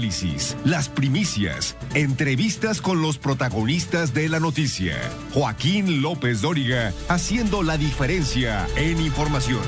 análisis, las primicias, entrevistas con los protagonistas de la noticia. Joaquín López Dóriga, haciendo la diferencia en información.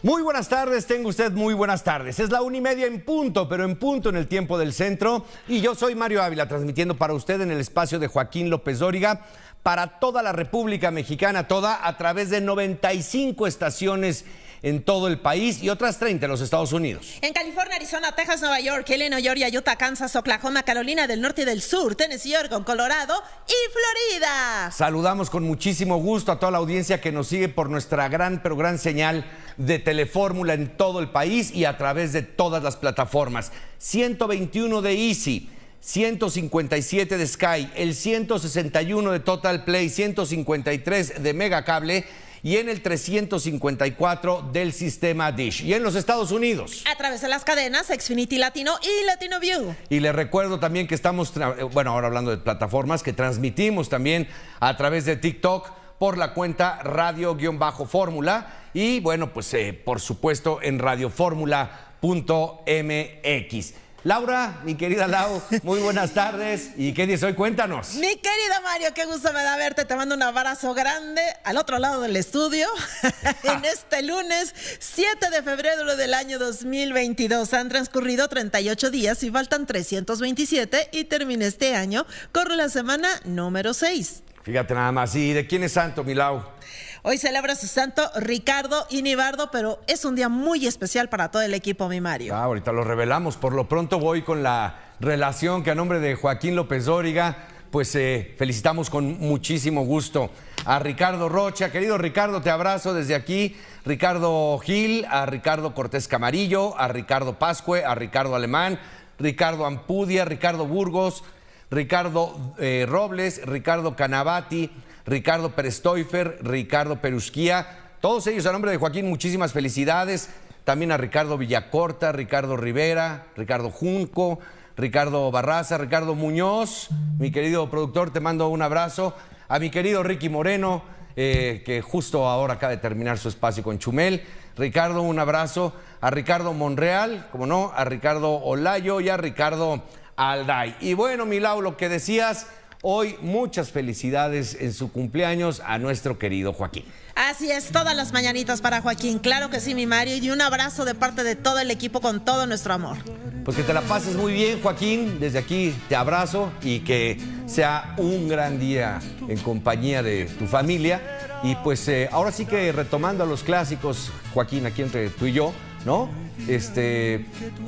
Muy buenas tardes, tenga usted muy buenas tardes. Es la 1:30 en punto, pero en punto en el tiempo del centro. Y yo soy Mario Ávila, transmitiendo para usted en el espacio de Joaquín López Dóriga, para toda la República Mexicana, toda a través de 95 estaciones en todo el país y otras 30 en los Estados Unidos. En California, Arizona, Texas, Nueva York, Illinois, Georgia, Utah, Kansas, Oklahoma, Carolina del Norte y del Sur, Tennessee, Oregon, Colorado y Florida. Saludamos con muchísimo gusto a toda la audiencia que nos sigue por nuestra gran, pero gran señal de Telefórmula en todo el país y a través de todas las plataformas. 121 de Easy, 157 de Sky, el 161 de Total Play, 153 de Megacable y en el 354 del sistema Dish. Y en los Estados Unidos, a través de las cadenas Xfinity Latino y Latino View. Y les recuerdo también que estamos, bueno, ahora hablando de plataformas, que transmitimos también a través de TikTok por la cuenta Radio-Fórmula y bueno, pues por supuesto en radioformula.mx. Laura, mi querida Lau, muy buenas tardes. ¿Y qué dices hoy? Cuéntanos. Mi querido Mario, qué gusto me da verte. Te mando un abrazo grande al otro lado del estudio. En este lunes 7 de febrero del año 2022. Han transcurrido 38 días y faltan 327 y termina este año. Corre la semana número 6. Fíjate nada más. ¿Y de quién es santo, mi Lau? Hoy celebra su santo Ricardo Inibardo, pero es un día muy especial para todo el equipo, mi Mario. Ahorita lo revelamos. Por lo pronto voy con la relación que a nombre de Joaquín López Dóriga, pues felicitamos con muchísimo gusto a Ricardo Rocha. Querido Ricardo, te abrazo desde aquí. Ricardo Gil, a Ricardo Cortés Camarillo, a Ricardo Pascue, a Ricardo Alemán, Ricardo Ampudia, Ricardo Burgos, Ricardo Robles, Ricardo Canavati, Ricardo Perestoifer, Ricardo Perusquía, todos ellos a nombre de Joaquín, muchísimas felicidades. También a Ricardo Villacorta, Ricardo Rivera, Ricardo Junco, Ricardo Barraza, Ricardo Muñoz, mi querido productor, te mando un abrazo. A mi querido Ricky Moreno, que justo ahora acaba de terminar su espacio con Chumel. Ricardo, un abrazo. A Ricardo Monreal, como no, a Ricardo Olayo y a Ricardo Alday. Y bueno, mi Lau, lo que decías, hoy muchas felicidades en su cumpleaños a nuestro querido Joaquín. Así es, todas las mañanitas para Joaquín, claro que sí, mi Mario, y un abrazo de parte de todo el equipo con todo nuestro amor. Pues que te la pases muy bien, Joaquín, desde aquí te abrazo y que sea un gran día en compañía de tu familia. Y pues ahora sí que retomando a los clásicos, Joaquín, aquí entre tú y yo, ¿no?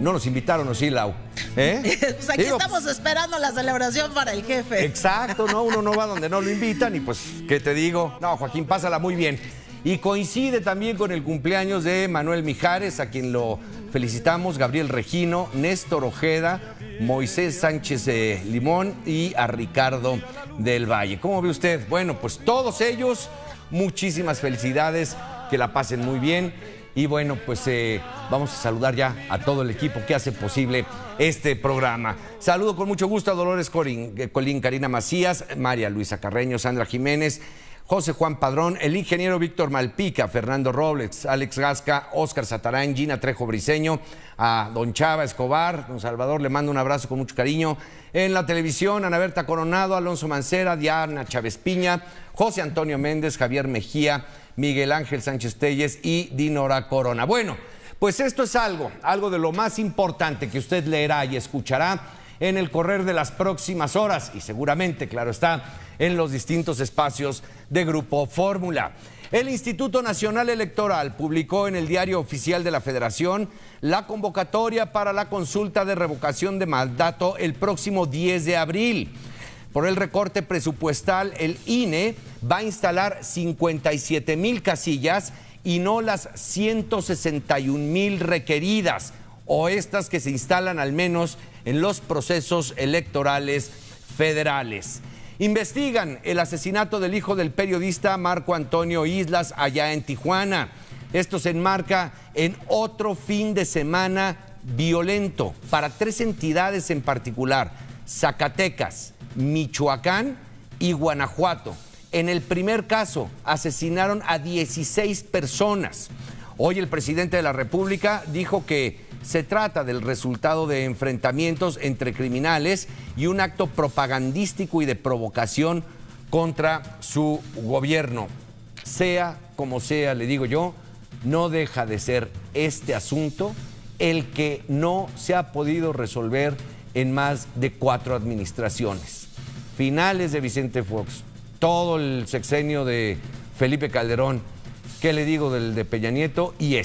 No nos invitaron, ¿o sí, Lau? Pues aquí estamos esperando la celebración para el jefe. Exacto, ¿no? Uno no va donde no lo invitan y pues, ¿qué te digo? No, Joaquín, pásala muy bien. Y coincide también con el cumpleaños de Manuel Mijares, a quien lo felicitamos, Gabriel Regino, Néstor Ojeda, Moisés Sánchez Limón y a Ricardo del Valle. ¿Cómo ve usted? Bueno, pues todos ellos, muchísimas felicidades, que la pasen muy bien. Y bueno, pues vamos a saludar ya a todo el equipo que hace posible este programa. Saludo con mucho gusto a Dolores Colín, Karina Macías, María Luisa Carreño, Sandra Jiménez, José Juan Padrón, el ingeniero Víctor Malpica, Fernando Robles, Alex Gasca, Óscar Satarán, Gina Trejo Briceño, a don Chava Escobar, don Salvador, le mando un abrazo con mucho cariño. En la televisión, Ana Berta Coronado, Alonso Mancera, Diana Chávez Piña, José Antonio Méndez, Javier Mejía, Miguel Ángel Sánchez Telles y Dinora Corona. Bueno, pues esto es algo de lo más importante que usted leerá y escuchará en el correr de las próximas horas y seguramente, claro está, en los distintos espacios de Grupo Fórmula. El Instituto Nacional Electoral publicó en el Diario Oficial de la Federación la convocatoria para la consulta de revocación de mandato el próximo 10 de abril. Por el recorte presupuestal, el INE va a instalar 57,000 casillas y no las 161,000 requeridas, o estas que se instalan al menos en los procesos electorales federales. Investigan el asesinato del hijo del periodista Marco Antonio Islas allá en Tijuana. Esto se enmarca en otro fin de semana violento para 3 entidades en particular: Zacatecas, Michoacán y Guanajuato. En el primer caso asesinaron a 16 personas. Hoy el presidente de la República dijo que se trata del resultado de enfrentamientos entre criminales y un acto propagandístico y de provocación contra su gobierno. Sea como sea, le digo yo, no deja de ser este asunto el que no se ha podido resolver en más de 4 administraciones. Finales de Vicente Fox, todo el sexenio de Felipe Calderón, ¿qué le digo del de Peña Nieto? Y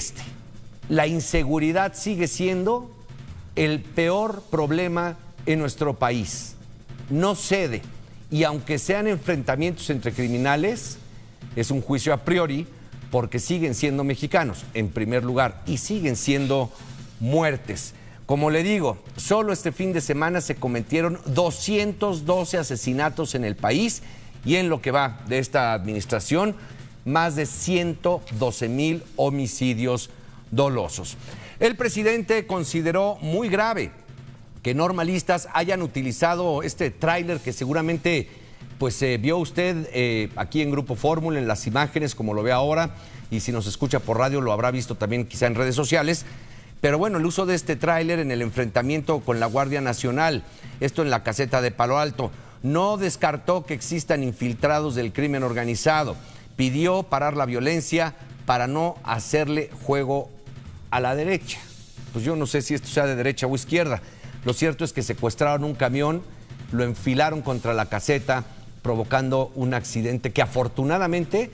la inseguridad sigue siendo el peor problema en nuestro país. No cede. Y aunque sean enfrentamientos entre criminales, es un juicio a priori porque siguen siendo mexicanos, en primer lugar, y siguen siendo muertes. Como le digo, solo este fin de semana se cometieron 212 asesinatos en el país y en lo que va de esta administración, más de 112,000 homicidios dolosos. El presidente consideró muy grave que normalistas hayan utilizado este tráiler que seguramente vio usted aquí en Grupo Fórmula, en las imágenes, como lo ve ahora, y si nos escucha por radio lo habrá visto también quizá en redes sociales. Pero bueno, el uso de este tráiler en el enfrentamiento con la Guardia Nacional, esto en la caseta de Palo Alto, no descartó que existan infiltrados del crimen organizado. Pidió parar la violencia para no hacerle juego a la derecha. Pues yo no sé si esto sea de derecha o izquierda. Lo cierto es que secuestraron un camión, lo enfilaron contra la caseta, provocando un accidente que afortunadamente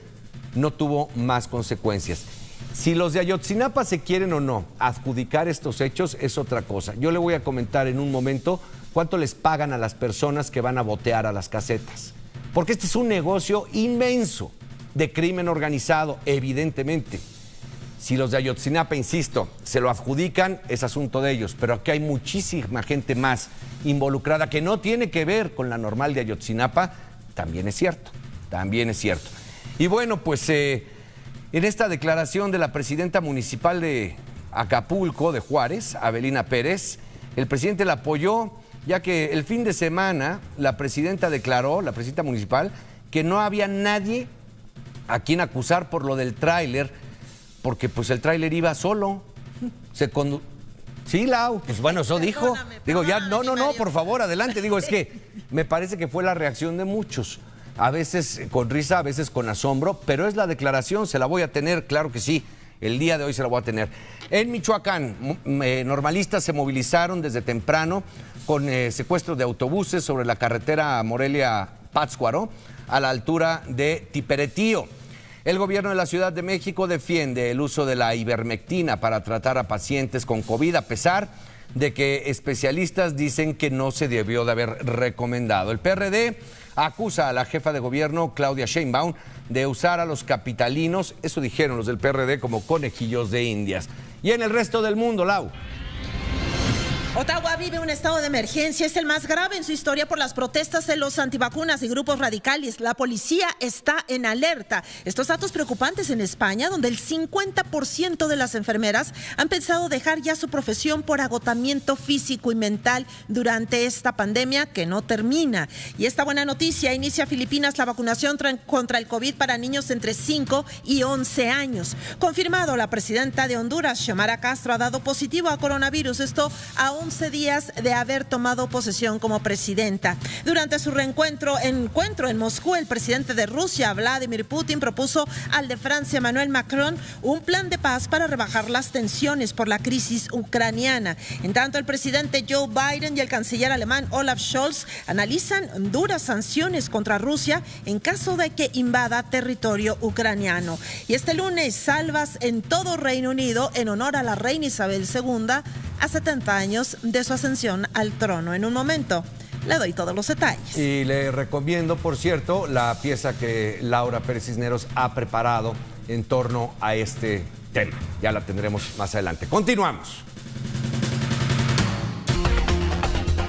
no tuvo más consecuencias. Si los de Ayotzinapa se quieren o no adjudicar estos hechos es otra cosa. Yo le voy a comentar en un momento cuánto les pagan a las personas que van a botear a las casetas. Porque este es un negocio inmenso de crimen organizado, evidentemente. Si los de Ayotzinapa, insisto, se lo adjudican, es asunto de ellos. Pero aquí hay muchísima gente más involucrada que no tiene que ver con la normal de Ayotzinapa. También es cierto, también es cierto. Y bueno, pues en esta declaración de la presidenta municipal de Acapulco, de Juárez, Avelina Pérez, el presidente la apoyó, ya que el fin de semana la presidenta declaró, la presidenta municipal, que no había nadie a quien acusar por lo del tráiler, porque pues el tráiler iba solo. Sí, Lau, pues bueno, eso dijo. Digo, ya, no, por favor, adelante. Digo, es que me parece que fue la reacción de muchos. A veces con risa, a veces con asombro, pero es la declaración, se la voy a tener, claro que sí, el día de hoy se la voy a tener. En Michoacán, normalistas se movilizaron desde temprano con secuestro de autobuses sobre la carretera Morelia-Pátzcuaro, a la altura de Tiperetío. El gobierno de la Ciudad de México defiende el uso de la ivermectina para tratar a pacientes con COVID, a pesar de que especialistas dicen que no se debió de haber recomendado. El PRD acusa a la jefa de gobierno, Claudia Sheinbaum, de usar a los capitalinos, eso dijeron los del PRD, como conejillos de indias. Y en el resto del mundo, Lau. Ottawa vive un estado de emergencia, es el más grave en su historia por las protestas de los antivacunas y grupos radicales. La policía está en alerta. Estos datos preocupantes en España, donde el 50% de las enfermeras han pensado dejar ya su profesión por agotamiento físico y mental durante esta pandemia que no termina. Y esta buena noticia: inicia Filipinas la vacunación contra el COVID para niños entre 5 y 11 años. Confirmado, la presidenta de Honduras, Xiomara Castro, ha dado positivo a coronavirus. Esto a 11 días de haber tomado posesión como presidenta. Durante su encuentro en Moscú, el presidente de Rusia, Vladimir Putin, propuso al de Francia, Emmanuel Macron, un plan de paz para rebajar las tensiones por la crisis ucraniana. En tanto, el presidente Joe Biden y el canciller alemán Olaf Scholz analizan duras sanciones contra Rusia en caso de que invada territorio ucraniano. Y este lunes, salvas en todo Reino Unido en honor a la reina Isabel II a 70 años de su ascensión al trono. En un momento le doy todos los detalles. Y le recomiendo, por cierto, la pieza que Laura Pérez Cisneros ha preparado en torno a este tema. Ya la tendremos más adelante. Continuamos.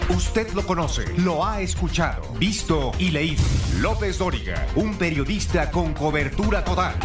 Usted lo conoce, lo ha escuchado, visto y leído. López Dóriga, un periodista con cobertura total.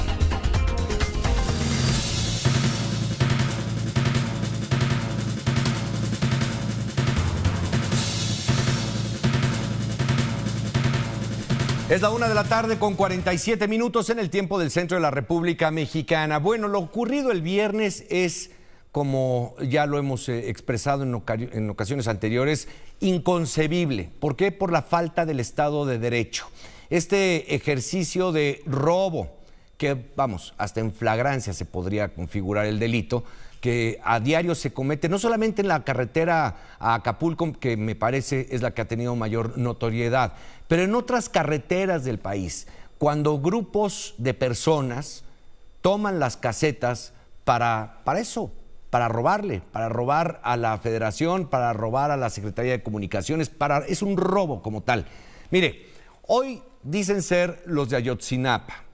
Es la 1:47 p.m. en el tiempo del centro de la República Mexicana. Bueno, lo ocurrido el viernes es, como ya lo hemos expresado en ocasiones anteriores, inconcebible. ¿Por qué? Por la falta del Estado de Derecho. Este ejercicio de robo, que vamos, hasta en flagrancia se podría configurar el delito, que a diario se comete, no solamente en la carretera a Acapulco, que me parece es la que ha tenido mayor notoriedad, pero en otras carreteras del país, cuando grupos de personas toman las casetas para eso, para robar a la Federación, para robar a la Secretaría de Comunicaciones, es un robo como tal. Mire, hoy dicen ser los de Ayotzinapa,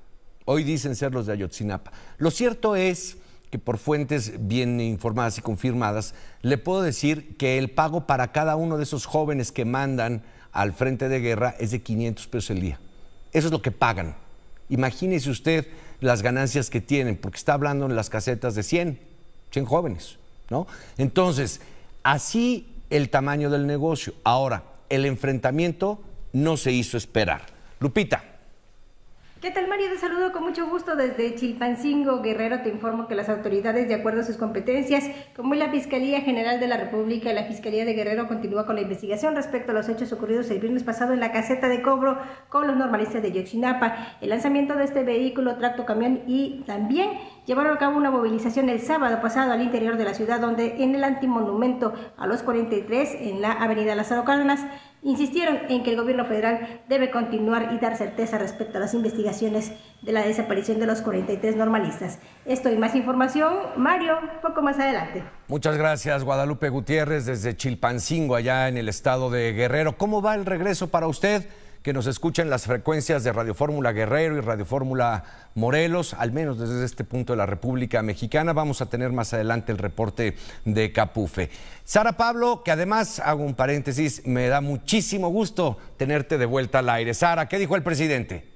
Lo cierto es que por fuentes bien informadas y confirmadas, le puedo decir que el pago para cada uno de esos jóvenes que mandan al frente de guerra es de 500 pesos el día. Eso es lo que pagan. Imagínese usted las ganancias que tienen, porque está hablando en las casetas de 100 jóvenes, ¿no? Entonces, así el tamaño del negocio. Ahora, el enfrentamiento no se hizo esperar. Lupita. ¿Qué tal, Mario? Te saludo con mucho gusto desde Chilpancingo, Guerrero. Te informo que las autoridades, de acuerdo a sus competencias, como la Fiscalía General de la República y la Fiscalía de Guerrero, continúa con la investigación respecto a los hechos ocurridos el viernes pasado en la caseta de cobro con los normalistas de Ayotzinapa, el lanzamiento de este vehículo tractocamión, y también llevaron a cabo una movilización el sábado pasado al interior de la ciudad, donde en el antimonumento a los 43 en la avenida Lázaro Cárdenas insistieron en que el gobierno federal debe continuar y dar certeza respecto a las investigaciones de la desaparición de los 43 normalistas. Esto y más información, Mario, poco más adelante. Muchas gracias, Guadalupe Gutiérrez, desde Chilpancingo, allá en el estado de Guerrero. ¿Cómo va el regreso para usted, que nos escucha en las frecuencias de Radio Fórmula Guerrero y Radio Fórmula Morelos, al menos desde este punto de la República Mexicana? Vamos a tener más adelante el reporte de Capufe. Sara Pablo, que además, hago un paréntesis, me da muchísimo gusto tenerte de vuelta al aire. Sara, ¿qué dijo el presidente?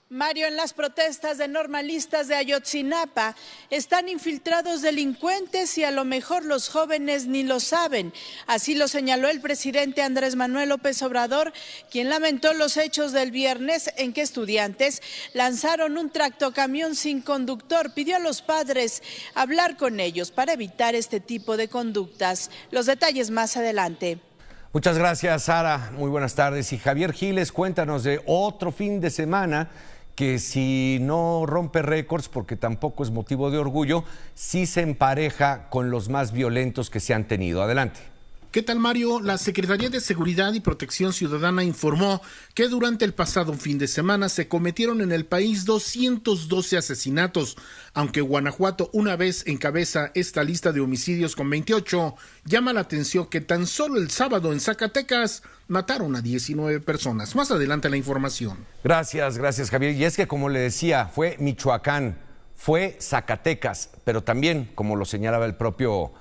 Mario, en las protestas de normalistas de Ayotzinapa están infiltrados delincuentes y a lo mejor los jóvenes ni lo saben. Así lo señaló el presidente Andrés Manuel López Obrador, quien lamentó los hechos del viernes en que estudiantes lanzaron un tractocamión sin conductor. Pidió a los padres hablar con ellos para evitar este tipo de conductas. Los detalles más adelante. Muchas gracias, Sara. Muy buenas tardes. Y Javier Giles, cuéntanos de otro fin de semana que, si no rompe récords, porque tampoco es motivo de orgullo, sí se empareja con los más violentos que se han tenido. Adelante. ¿Qué tal, Mario? La Secretaría de Seguridad y Protección Ciudadana informó que durante el pasado fin de semana se cometieron en el país 212 asesinatos, aunque Guanajuato una vez encabeza esta lista de homicidios con 28, llama la atención que tan solo el sábado en Zacatecas mataron a 19 personas. Más adelante la información. Gracias Javier. Y es que, como le decía, fue Michoacán, fue Zacatecas, pero también, como lo señalaba el propio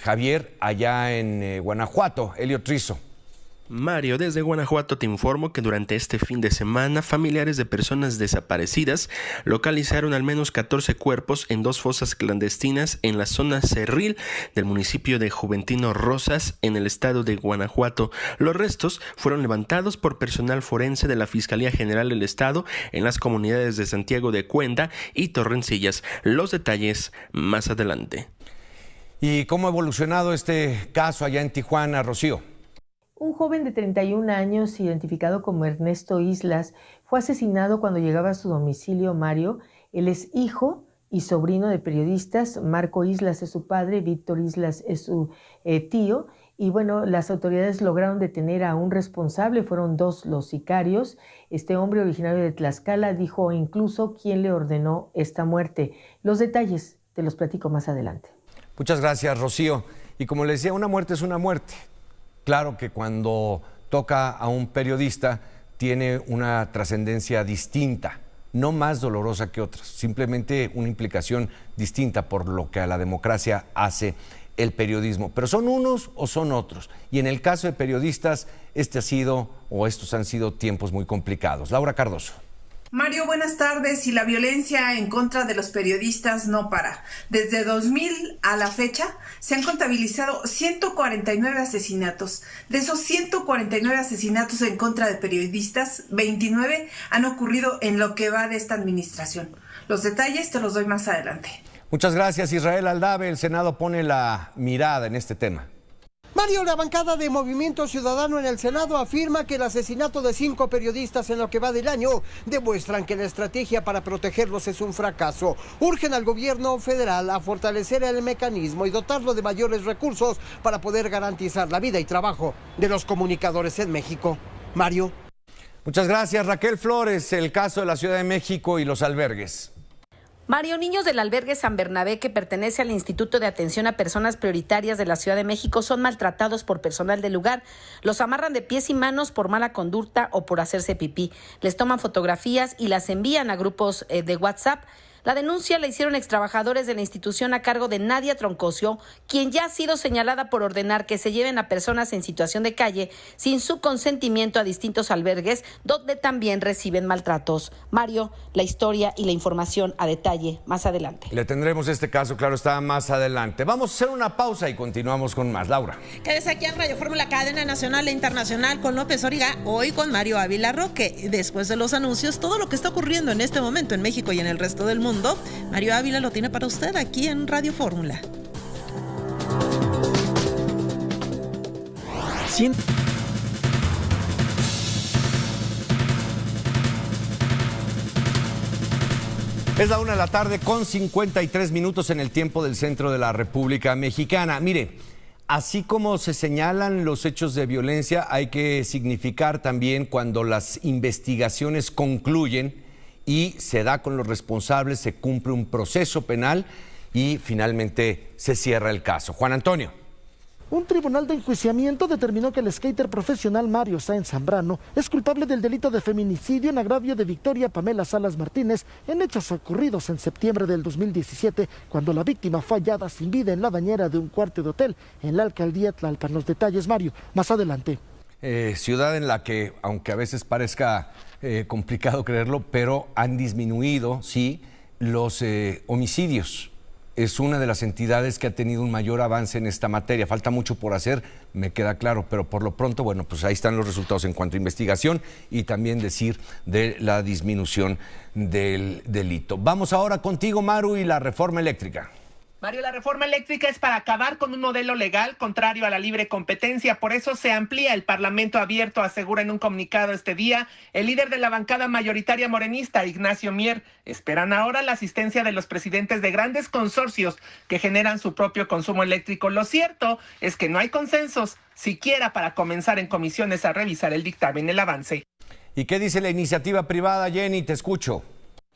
Javier, allá en Guanajuato. Elio Trizo. Mario, desde Guanajuato te informo que durante este fin de semana familiares de personas desaparecidas localizaron al menos 14 cuerpos en 2 fosas clandestinas en la zona cerril del municipio de Juventino Rosas, en el estado de Guanajuato. Los restos fueron levantados por personal forense de la Fiscalía General del Estado en las comunidades de Santiago de Cuenda y Torrencillas. Los detalles más adelante. ¿Y cómo ha evolucionado este caso allá en Tijuana, Rocío? Un joven de 31 años, identificado como Ernesto Islas, fue asesinado cuando llegaba a su domicilio, Mario. Él es hijo y sobrino de periodistas. Marco Islas es su padre, Víctor Islas es su tío. Y bueno, las autoridades lograron detener a un responsable, fueron 2 los sicarios. Este hombre, originario de Tlaxcala, dijo incluso quién le ordenó esta muerte. Los detalles te los platico más adelante. Muchas gracias, Rocío. Y como le decía, una muerte es una muerte. Claro que cuando toca a un periodista tiene una trascendencia distinta, no más dolorosa que otras, simplemente una implicación distinta por lo que a la democracia hace el periodismo. Pero son unos o son otros. Y en el caso de periodistas, estos han sido tiempos muy complicados. Laura Cardoso. Mario, buenas tardes. Y la violencia en contra de los periodistas no para. Desde 2000 a la fecha se han contabilizado 149 asesinatos. De esos 149 asesinatos en contra de periodistas, 29 han ocurrido en lo que va de esta administración. Los detalles te los doy más adelante. Muchas gracias, Israel Aldave. El Senado pone la mirada en este tema. Mario, la bancada de Movimiento Ciudadano en el Senado afirma que el asesinato de 5 periodistas en lo que va del año demuestran que la estrategia para protegerlos es un fracaso. Urgen al gobierno federal a fortalecer el mecanismo y dotarlo de mayores recursos para poder garantizar la vida y trabajo de los comunicadores en México. Mario. Muchas gracias, Raquel Flores. El caso de la Ciudad de México y los albergues. Mario, niños del albergue San Bernabé, que pertenece al Instituto de Atención a Personas Prioritarias de la Ciudad de México, son maltratados por personal del lugar. Los amarran de pies y manos por mala conducta o por hacerse pipí. Les toman fotografías y las envían a grupos de WhatsApp. La denuncia la hicieron extrabajadores de la institución a cargo de Nadia Troncoso, quien ya ha sido señalada por ordenar que se lleven a personas en situación de calle sin su consentimiento a distintos albergues, donde también reciben maltratos. Mario, la historia y la información a detalle más adelante. Le tendremos este caso, claro está, más adelante. Vamos a hacer una pausa y continuamos con más. Laura. Quédese aquí en Radio Fórmula, cadena nacional e internacional, con López Dóriga, hoy con Mario Ávila Roque. Después de los anuncios, todo lo que está ocurriendo en este momento en México y en el resto del mundo, Mario Ávila lo tiene para usted aquí en Radio Fórmula. Es la 1 de la tarde con 53 minutos en el tiempo del centro de la República Mexicana. Mire, así como se señalan los hechos de violencia, hay que significar también cuando las investigaciones concluyen y se da con los responsables, se cumple un proceso penal y finalmente se cierra el caso. Juan Antonio. Un tribunal de enjuiciamiento determinó que el skater profesional Mario Sáenz Zambrano es culpable del delito de feminicidio en agravio de Victoria Pamela Salas Martínez en hechos ocurridos en septiembre del 2017, cuando la víctima fue hallada sin vida en la bañera de un cuarto de hotel en la alcaldía Tlalpan. Los detalles, Mario, más adelante. Ciudad en la que, aunque a veces parezca complicado creerlo, pero han disminuido, sí, los homicidios. Es una de las entidades que ha tenido un mayor avance en esta materia. Falta mucho por hacer, me queda claro, pero por lo pronto, bueno, pues ahí están los resultados en cuanto a investigación y también decir de la disminución del delito. Vamos ahora contigo, Maru, y la reforma eléctrica. Mario, la reforma eléctrica es para acabar con un modelo legal contrario a la libre competencia. Por eso se amplía el Parlamento abierto, asegura en un comunicado este día el líder de la bancada mayoritaria morenista, Ignacio Mier. Esperan ahora la asistencia de los presidentes de grandes consorcios que generan su propio consumo eléctrico. Lo cierto es que no hay consensos, siquiera para comenzar en comisiones a revisar el dictamen, el avance. ¿Y qué dice la iniciativa privada, Jenny? Te escucho.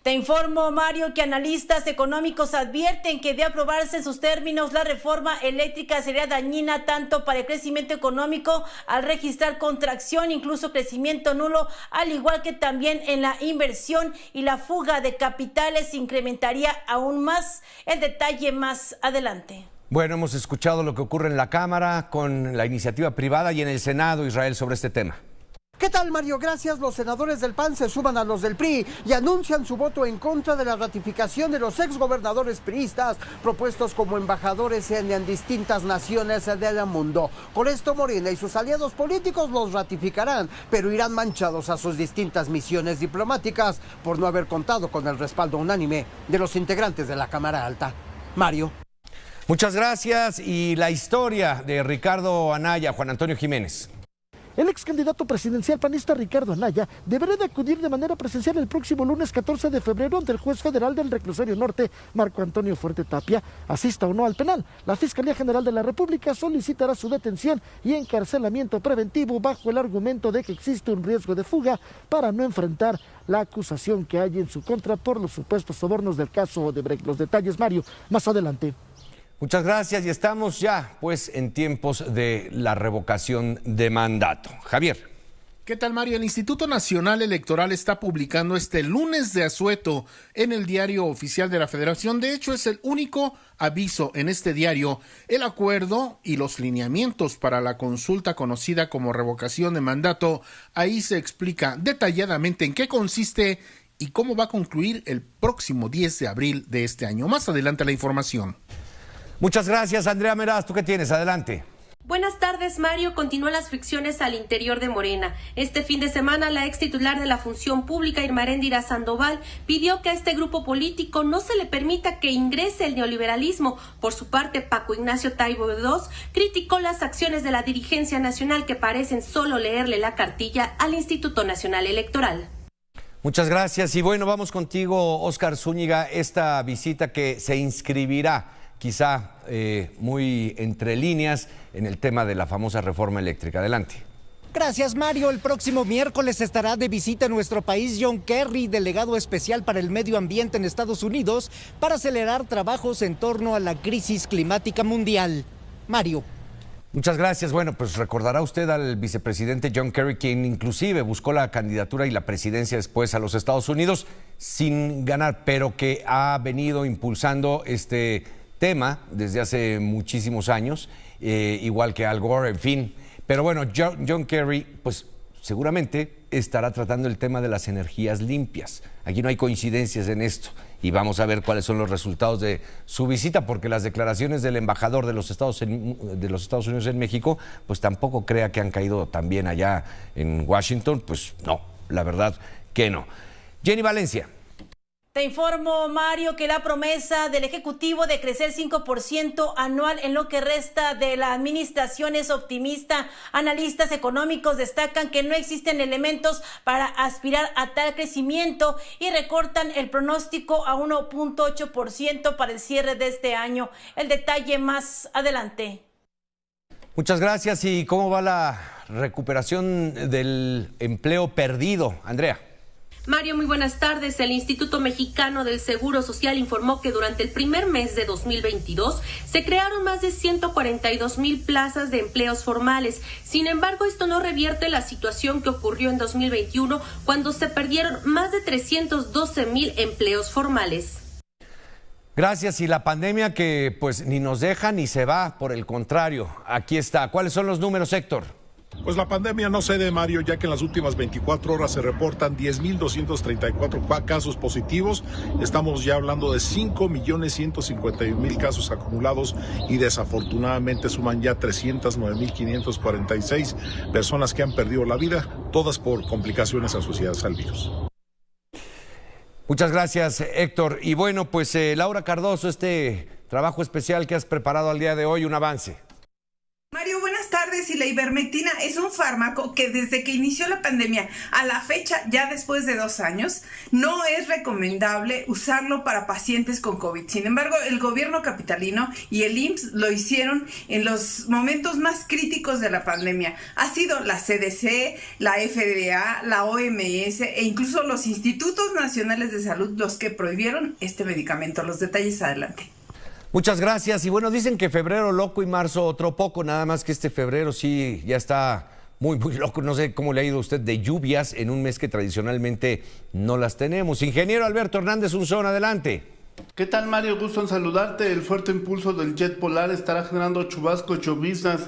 Te informo, Mario, que analistas económicos advierten que de aprobarse en sus términos la reforma eléctrica sería dañina tanto para el crecimiento económico al registrar contracción, incluso crecimiento nulo, al igual que también en la inversión, y la fuga de capitales incrementaría aún más. El detalle más adelante. Bueno, hemos escuchado lo que ocurre en la Cámara con la iniciativa privada y en el Senado, Israel, sobre este tema. ¿Qué tal, Mario? Gracias. Los senadores del PAN se suman a los del PRI y anuncian su voto en contra de la ratificación de los exgobernadores priistas propuestos como embajadores en distintas naciones del mundo. Por esto, Morena y sus aliados políticos los ratificarán, pero irán manchados a sus distintas misiones diplomáticas por no haber contado con el respaldo unánime de los integrantes de la Cámara Alta. Mario. Muchas gracias. Y la historia de Ricardo Anaya, Juan Antonio Jiménez. El ex candidato presidencial panista Ricardo Anaya deberá de acudir de manera presencial el próximo lunes 14 de febrero ante el juez federal del Reclusorio Norte, Marco Antonio Fuerte Tapia, asista o no al penal. La Fiscalía General de la República solicitará su detención y encarcelamiento preventivo bajo el argumento de que existe un riesgo de fuga para no enfrentar la acusación que hay en su contra por los supuestos sobornos del caso Odebrecht. Los detalles, Mario, más adelante. Muchas gracias y estamos ya pues en tiempos de la revocación de mandato. Javier. ¿Qué tal, Mario? El Instituto Nacional Electoral está publicando este lunes de asueto en el Diario Oficial de la Federación. De hecho, es el único aviso en este diario, el acuerdo y los lineamientos para la consulta conocida como revocación de mandato. Ahí se explica detalladamente en qué consiste y cómo va a concluir el próximo 10 de abril de este año. Más adelante la información. Muchas gracias, Andrea Meraz. ¿Tú qué tienes? Adelante. Buenas tardes, Mario. Continúan las fricciones al interior de Morena. Este fin de semana, la ex titular de la Función Pública, Irma Eréndira Sandoval, pidió que a este grupo político no se le permita que ingrese el neoliberalismo. Por su parte, Paco Ignacio Taibo II criticó las acciones de la dirigencia nacional que parecen solo leerle la cartilla al Instituto Nacional Electoral. Muchas gracias. Y bueno, vamos contigo, Óscar Zúñiga, esta visita que se inscribirá quizá muy entre líneas en el tema de la famosa reforma eléctrica. Adelante. Gracias, Mario. El próximo miércoles estará de visita en nuestro país John Kerry, delegado especial para el medio ambiente en Estados Unidos, para acelerar trabajos en torno a la crisis climática mundial. Mario. Muchas gracias. Bueno, pues recordará usted al vicepresidente John Kerry, quien inclusive buscó la candidatura y la presidencia después a los Estados Unidos sin ganar, pero que ha venido impulsando este tema desde hace muchísimos años, igual que Al Gore, en fin. Pero bueno, John Kerry, pues seguramente estará tratando el tema de las energías limpias. Aquí no hay coincidencias en esto y vamos a ver cuáles son los resultados de su visita, porque las declaraciones del embajador de los Estados Unidos en México, pues tampoco crea que han caído también allá en Washington. Pues no, la verdad que no. Jenny Valencia. Te informo, Mario, que la promesa del Ejecutivo de crecer 5% anual en lo que resta de la administración es optimista. Analistas económicos destacan que no existen elementos para aspirar a tal crecimiento y recortan el pronóstico a 1.8% para el cierre de este año. El detalle más adelante. Muchas gracias. ¿Y cómo va la recuperación del empleo perdido, Andrea? Mario, muy buenas tardes. El Instituto Mexicano del Seguro Social informó que durante el primer mes de 2022 se crearon más de 142,000 plazas de empleos formales. Sin embargo, esto no revierte la situación que ocurrió en 2021, cuando se perdieron más de 312,000 empleos formales. Gracias. Y la pandemia que pues ni nos deja ni se va, por el contrario, aquí está. ¿Cuáles son los números, Héctor? Pues la pandemia no cede, Mario, ya que en las últimas 24 horas se reportan 10,234 casos positivos. Estamos ya hablando de 5,151,000 casos acumulados y desafortunadamente suman ya 309,546 personas que han perdido la vida, todas por complicaciones asociadas al virus. Muchas gracias, Héctor. Y bueno, pues Laura Cardoso, este trabajo especial que has preparado al día de hoy, un avance. Mario, buenas tardes. Y la ivermectina es un fármaco que desde que inició la pandemia a la fecha, ya después de 2 años, no es recomendable usarlo para pacientes con COVID. Sin embargo, el gobierno capitalino y el IMSS lo hicieron en los momentos más críticos de la pandemia. Ha sido la CDC, la FDA, la OMS e incluso los institutos nacionales de salud los que prohibieron este medicamento. Los detalles adelante. Muchas gracias. Y bueno, dicen que febrero loco y marzo otro poco, nada más que este febrero sí ya está muy loco. No sé cómo le ha ido a usted de lluvias en un mes que tradicionalmente no las tenemos. Ingeniero Alberto Hernández Unzón, adelante. ¿Qué tal, Mario? Gusto en saludarte. El fuerte impulso del jet polar estará generando chubascos, lloviznas,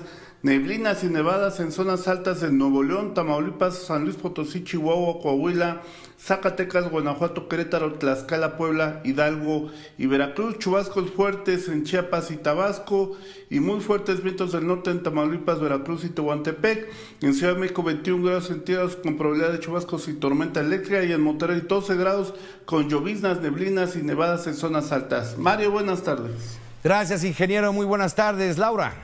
neblinas y nevadas en zonas altas de Nuevo León, Tamaulipas, San Luis Potosí, Chihuahua, Coahuila, Zacatecas, Guanajuato, Querétaro, Tlaxcala, Puebla, Hidalgo y Veracruz. Chubascos fuertes en Chiapas y Tabasco y muy fuertes vientos del norte en Tamaulipas, Veracruz y Tehuantepec. En Ciudad de México 21 grados centígrados con probabilidad de chubascos y tormenta eléctrica, y en Monterrey 12 grados con lloviznas, neblinas y nevadas en zonas altas. Mario, buenas tardes. Gracias, ingeniero. Muy buenas tardes. Laura.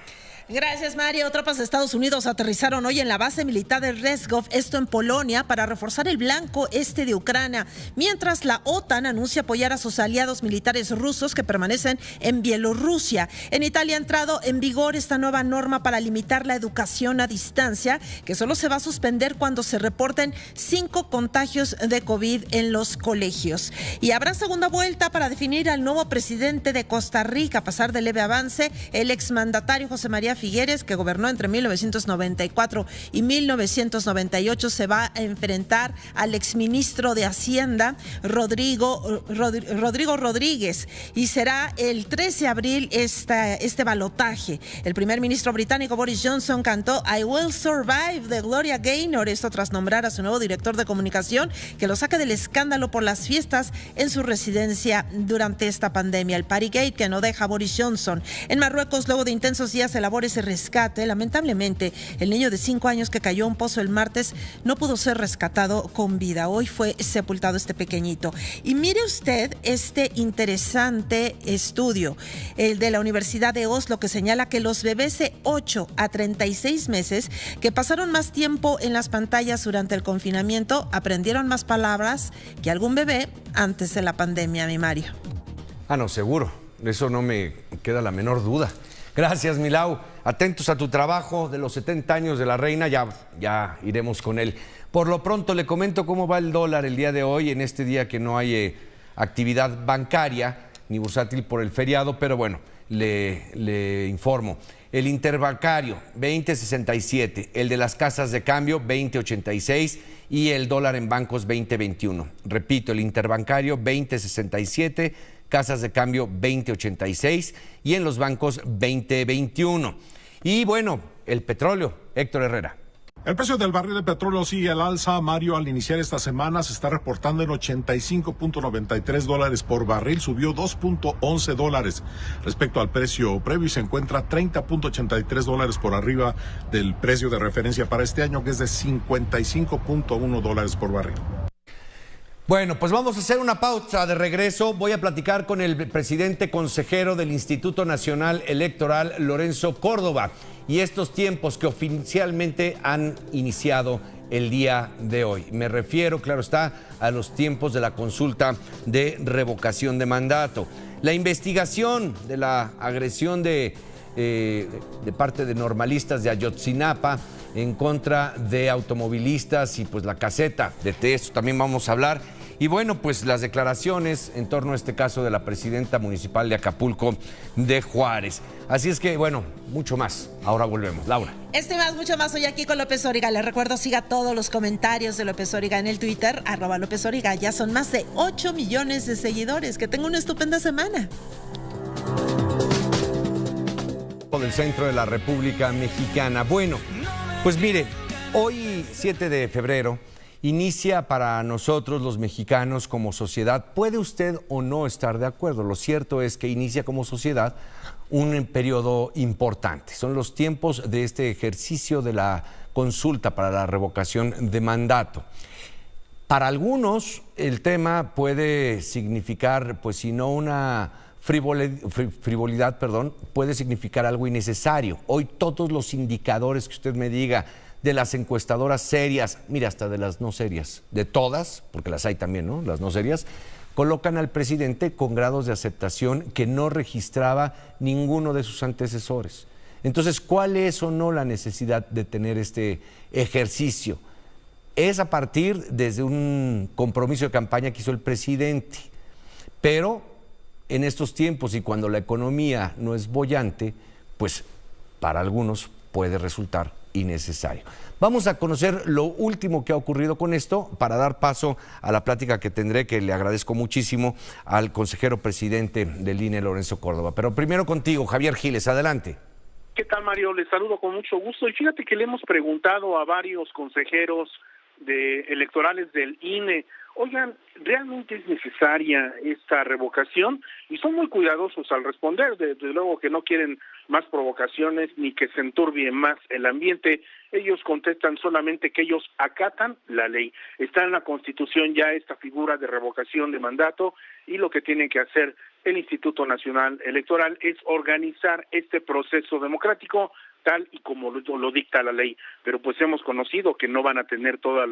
Gracias, Mario. Tropas de Estados Unidos aterrizaron hoy en la base militar de Rezhov, esto en Polonia, para reforzar el flanco este de Ucrania, mientras la OTAN anuncia apoyar a sus aliados militares rusos que permanecen en Bielorrusia. En Italia ha entrado en vigor esta nueva norma para limitar la educación a distancia, que solo se va a suspender cuando se reporten 5 contagios de COVID en los colegios. Y habrá segunda vuelta para definir al nuevo presidente de Costa Rica. A pesar del leve avance, el exmandatario José María Figueres, que gobernó entre 1994 y 1998, se va a enfrentar al exministro de Hacienda, Rodrigo Rodríguez, y será el 13 de abril este balotaje. El primer ministro británico Boris Johnson cantó I Will Survive de Gloria Gaynor, esto tras nombrar a su nuevo director de comunicación, que lo saque del escándalo por las fiestas en su residencia durante esta pandemia. El Partygate que no deja a Boris Johnson. En Marruecos, luego de intensos días de labores y rescate, lamentablemente, el niño de 5 años que cayó a un pozo el martes no pudo ser rescatado con vida. Hoy fue sepultado este pequeñito. Y mire usted este interesante estudio, el de la Universidad de Oslo, que señala que los bebés de 8 a 36 meses que pasaron más tiempo en las pantallas durante el confinamiento aprendieron más palabras que algún bebé antes de la pandemia, mi Mario. No, seguro. Eso no me queda la menor duda. Gracias, Milau. Atentos a tu trabajo de los 70 años de la reina, ya iremos con él. Por lo pronto le comento cómo va el dólar el día de hoy, en este día que no hay actividad bancaria ni bursátil por el feriado, pero bueno, le informo. El interbancario, 20.67, el de las casas de cambio, 20.86 y el dólar en bancos, 20.21. Repito, el interbancario, 20.67, casas de cambio, 20.86 y en los bancos, 20.21. Y bueno, el petróleo, Héctor Herrera. El precio del barril de petróleo sigue al alza, Mario. Al iniciar esta semana se está reportando en $85.93 por barril, subió $2.11 respecto al precio previo y se encuentra $30.83 por arriba del precio de referencia para este año, que es de $55.1 por barril. Bueno, pues vamos a hacer una pausa. De regreso voy a platicar con el presidente consejero del Instituto Nacional Electoral, Lorenzo Córdoba, y estos tiempos que oficialmente han iniciado el día de hoy. Me refiero, claro está, a los tiempos de la consulta de revocación de mandato. La investigación de la agresión de parte de normalistas de Ayotzinapa en contra de automovilistas y pues la caseta de esto también vamos a hablar. Y bueno, pues las declaraciones en torno a este caso de la presidenta municipal de Acapulco de Juárez. Así es que, bueno, mucho más. Ahora volvemos. Laura. Este más, mucho más hoy aquí con López Dóriga. Les recuerdo, siga todos los comentarios de López Dóriga en el Twitter, @López Dóriga. Ya son más de 8 millones de seguidores. Que tenga una estupenda semana. Del centro de la República Mexicana. Bueno, pues mire, hoy 7 de febrero inicia para nosotros los mexicanos como sociedad. Puede usted o no estar de acuerdo. Lo cierto es que inicia como sociedad un periodo importante. Son los tiempos de este ejercicio de la consulta para la revocación de mandato. Para algunos el tema puede significar, pues si no una frivolidad, puede significar algo innecesario. Hoy todos los indicadores que usted me diga de las encuestadoras serias, mira, hasta de las no serias, de todas, porque las hay también, ¿no? Las no serias, colocan al presidente con grados de aceptación que no registraba ninguno de sus antecesores. Entonces, ¿cuál es o no la necesidad de tener este ejercicio? Es a partir desde un compromiso de campaña que hizo el presidente, pero en estos tiempos y cuando la economía no es boyante, pues para algunos puede resultar innecesario. Vamos a conocer lo último que ha ocurrido con esto para dar paso a la plática que tendré, que le agradezco muchísimo al consejero presidente del INE, Lorenzo Córdoba. Pero primero contigo, Javier Giles, adelante. ¿Qué tal, Mario? Les saludo con mucho gusto y fíjate que le hemos preguntado a varios consejeros electorales del INE, oigan, ¿realmente es necesaria esta revocación? Y son muy cuidadosos al responder, desde luego que no quieren más provocaciones ni que se enturbie más el ambiente. Ellos contestan solamente que ellos acatan la ley. Está en la Constitución ya esta figura de revocación de mandato y lo que tiene que hacer el Instituto Nacional Electoral es organizar este proceso democrático tal y como lo dicta la ley, pero pues hemos conocido que no van a tener todos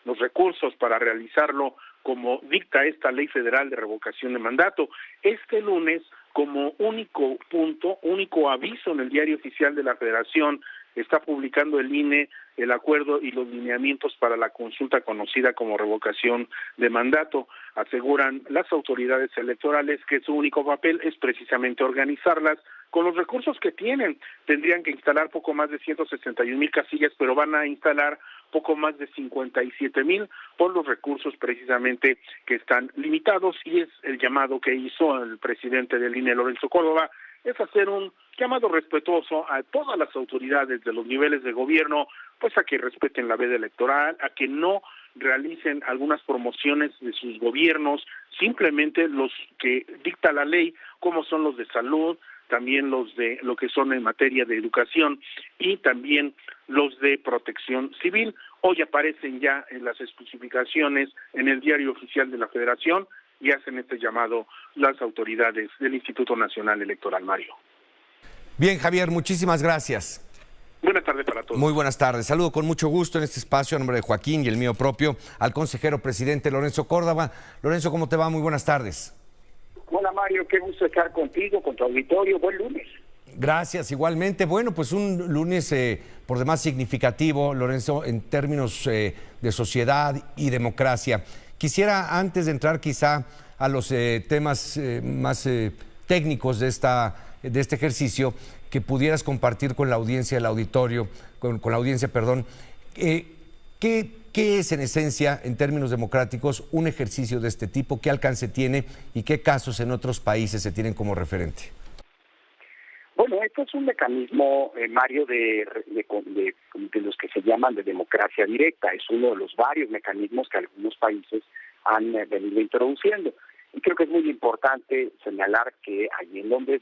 los recursos para realizarlo como dicta esta ley federal de revocación de mandato. Este lunes, como único punto, único aviso en el Diario Oficial de la Federación, está publicando el INE el acuerdo y los lineamientos para la consulta conocida como revocación de mandato. Aseguran las autoridades electorales que su único papel es precisamente organizarlas con los recursos que tienen. Tendrían que instalar poco más de 161,000 casillas, pero van a instalar poco más de 57,000 por los recursos precisamente que están limitados, y es el llamado que hizo el presidente del INE, Lorenzo Córdoba, es hacer un llamado respetuoso a todas las autoridades de los niveles de gobierno, pues a que respeten la veda electoral, a que no realicen algunas promociones de sus gobiernos, simplemente los que dicta la ley, como son los de salud, también los de lo que son en materia de educación y también los de protección civil. Hoy aparecen ya en las especificaciones en el Diario Oficial de la Federación y hacen este llamado las autoridades del Instituto Nacional Electoral, Mario. Bien, Javier, muchísimas gracias. Buenas tardes para todos. Muy buenas tardes. Saludo con mucho gusto en este espacio, a nombre de Joaquín y el mío propio, al consejero presidente Lorenzo Córdoba. Lorenzo, ¿cómo te va? Muy buenas tardes. Hola, Mario, qué gusto estar contigo, con tu auditorio. Buen lunes. Gracias, igualmente. Bueno, pues un lunes por demás significativo, Lorenzo, en términos de sociedad y democracia. Quisiera, antes de entrar quizá a los temas más técnicos de este ejercicio, que pudieras compartir con la audiencia del auditorio, con la audiencia, perdón, ¿qué es en esencia, en términos democráticos, un ejercicio de este tipo? ¿Qué alcance tiene y qué casos en otros países se tienen como referente? Bueno, esto es un mecanismo, Mario, de los que se llaman de democracia directa. Es uno de los varios mecanismos que algunos países han venido introduciendo. Y creo que es muy importante señalar que allí en donde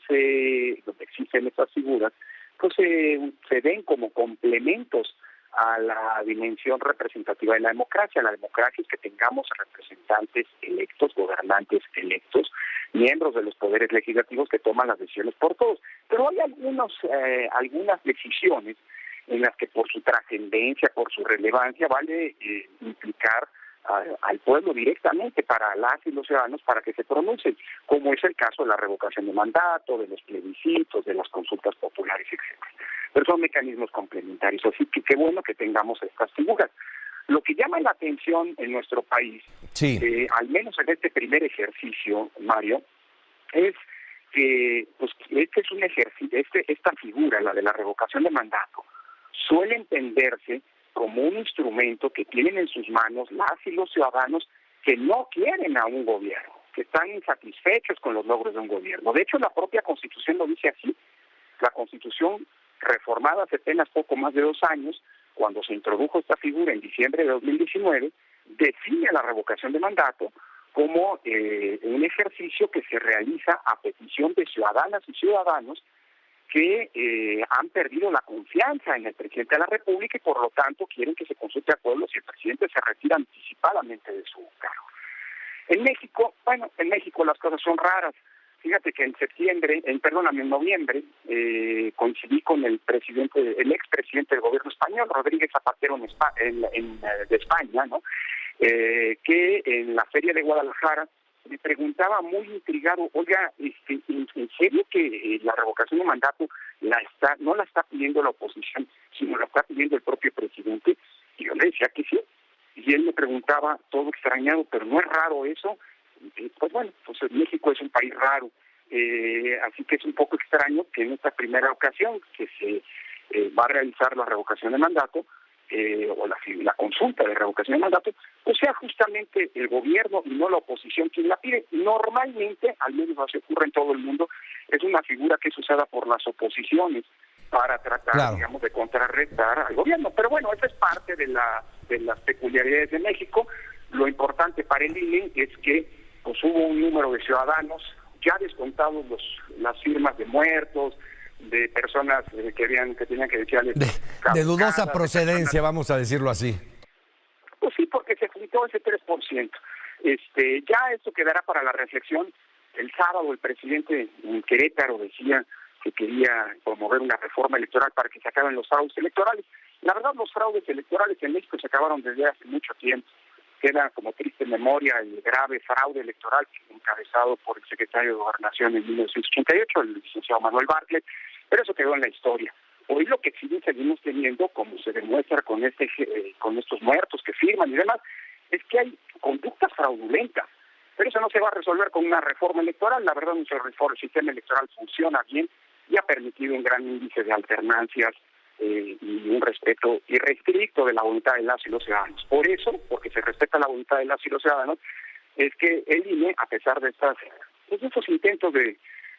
existen estas figuras, pues se ven como complementos a la dimensión representativa de la democracia. La democracia es que tengamos representantes electos, gobernantes electos, miembros de los poderes legislativos que toman las decisiones por todos. Pero hay algunas decisiones en las que por su trascendencia, por su relevancia, vale implicar al pueblo directamente, para las y los ciudadanos, para que se pronuncien, como es el caso de la revocación de mandato, de los plebiscitos, de las consultas populares, etcétera. Pero son mecanismos complementarios, así que qué bueno que tengamos estas figuras. Lo que llama la atención en nuestro país, al menos en este primer ejercicio, Mario, es que pues este es un ejercicio, esta figura, la de la revocación de mandato, suele entenderse como un instrumento que tienen en sus manos las y los ciudadanos que no quieren a un gobierno, que están insatisfechos con los logros de un gobierno. De hecho, la propia Constitución lo dice así. La Constitución, reformada hace apenas poco más de 2 años, cuando se introdujo esta figura en diciembre de 2019, define la revocación de mandato como un ejercicio que se realiza a petición de ciudadanas y ciudadanos que han perdido la confianza en el presidente de la República y por lo tanto quieren que se consulte al pueblo si el presidente se retira anticipadamente de su cargo. En México las cosas son raras. Fíjate que en noviembre, coincidí con el expresidente del gobierno español, Rodríguez Zapatero de España, ¿no? Que en la Feria de Guadalajara me preguntaba muy intrigado, oiga, ¿en serio que la revocación de mandato no la está pidiendo la oposición, sino la está pidiendo el propio presidente? Y yo le decía que sí. Y él me preguntaba, todo extrañado, pero ¿no es raro eso? Pues bueno, pues México es un país raro. Así que es un poco extraño que en esta primera ocasión que se va a realizar la revocación de mandato, o la consulta de revocación de mandato, pues sea justamente el gobierno y no la oposición quien la pide. Normalmente, al menos así ocurre en todo el mundo, es una figura que es usada por las oposiciones para tratar, digamos, de contrarrestar al gobierno. Pero bueno, esa es parte de las peculiaridades de México. Lo importante para el INE es que pues hubo un número de ciudadanos, ya descontados las firmas de muertos, de personas que tenían que decirles de dudosa procedencia, vamos a decirlo así. Pues sí, porque se juntó ese 3%. Ya esto quedará para la reflexión. El sábado el presidente en Querétaro decía que quería promover una reforma electoral para que se acaben los fraudes electorales. La verdad, los fraudes electorales en México se acabaron desde hace mucho tiempo. Queda como triste memoria el grave fraude electoral encabezado por el secretario de Gobernación en 1988, el licenciado Manuel Bartlett, pero eso quedó en la historia. Hoy lo que sí seguimos teniendo, como se demuestra con estos muertos que firman y demás, es que hay conductas fraudulentas, pero eso no se va a resolver con una reforma electoral. La verdad, nuestro sistema electoral funciona bien, y ha permitido un gran índice de alternancias y un respeto irrestricto de la voluntad de las y los ciudadanos. Por eso, porque se respeta la voluntad de las y los ciudadanos, es que el INE, a pesar de estos intentos de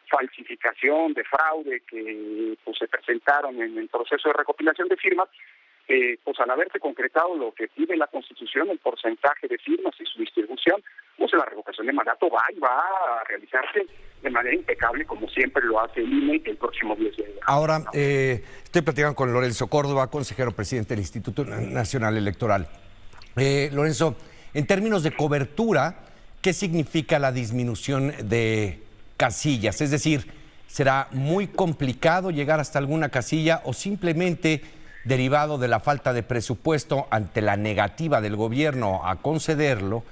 falsificación, de fraude que pues se presentaron en el proceso de recopilación de firmas, pues al haberse concretado lo que pide la Constitución, el porcentaje de firmas y su distribución, pues la revocación de mandato va a realizarse de manera impecable, como siempre lo hace el INE el próximo 10 de enero. Ahora, estoy platicando con Lorenzo Córdoba, consejero presidente del Instituto Nacional Electoral. Lorenzo, en términos de cobertura, ¿qué significa la disminución de casillas? Es decir, ¿será muy complicado llegar hasta alguna casilla o simplemente derivado de la falta de presupuesto ante la negativa del gobierno a concederlo,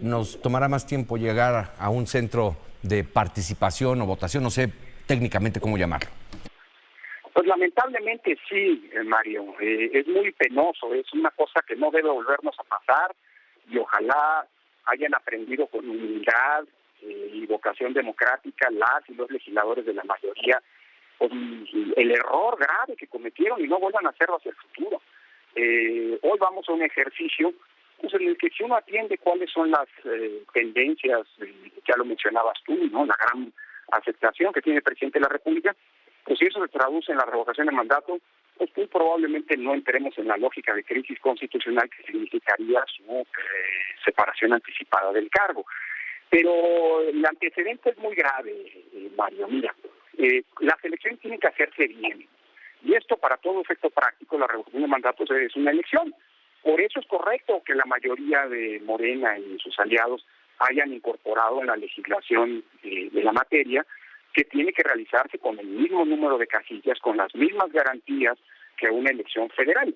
nos tomará más tiempo llegar a un centro de participación o votación? No sé técnicamente cómo llamarlo. Pues lamentablemente sí, Mario, es muy penoso, es una cosa que no debe volvernos a pasar y ojalá hayan aprendido con humildad y vocación democrática las y los legisladores de la mayoría el error grave que cometieron y no vuelvan a hacerlo hacia el futuro. Hoy vamos a un ejercicio pues, en el que si uno atiende cuáles son las tendencias, ya lo mencionabas tú, ¿no? La gran aceptación que tiene el presidente de la República, pues si eso se traduce en la revocación de mandato, pues muy probablemente no entremos en la lógica de crisis constitucional que significaría su separación anticipada del cargo. Pero el antecedente es muy grave, Mario. Mira, las elecciones tienen que hacerse bien. Y esto, para todo efecto práctico, la revocación de mandatos es una elección. Por eso es correcto que la mayoría de Morena y sus aliados hayan incorporado en la legislación de la materia que tiene que realizarse con el mismo número de casillas, con las mismas garantías que una elección federal.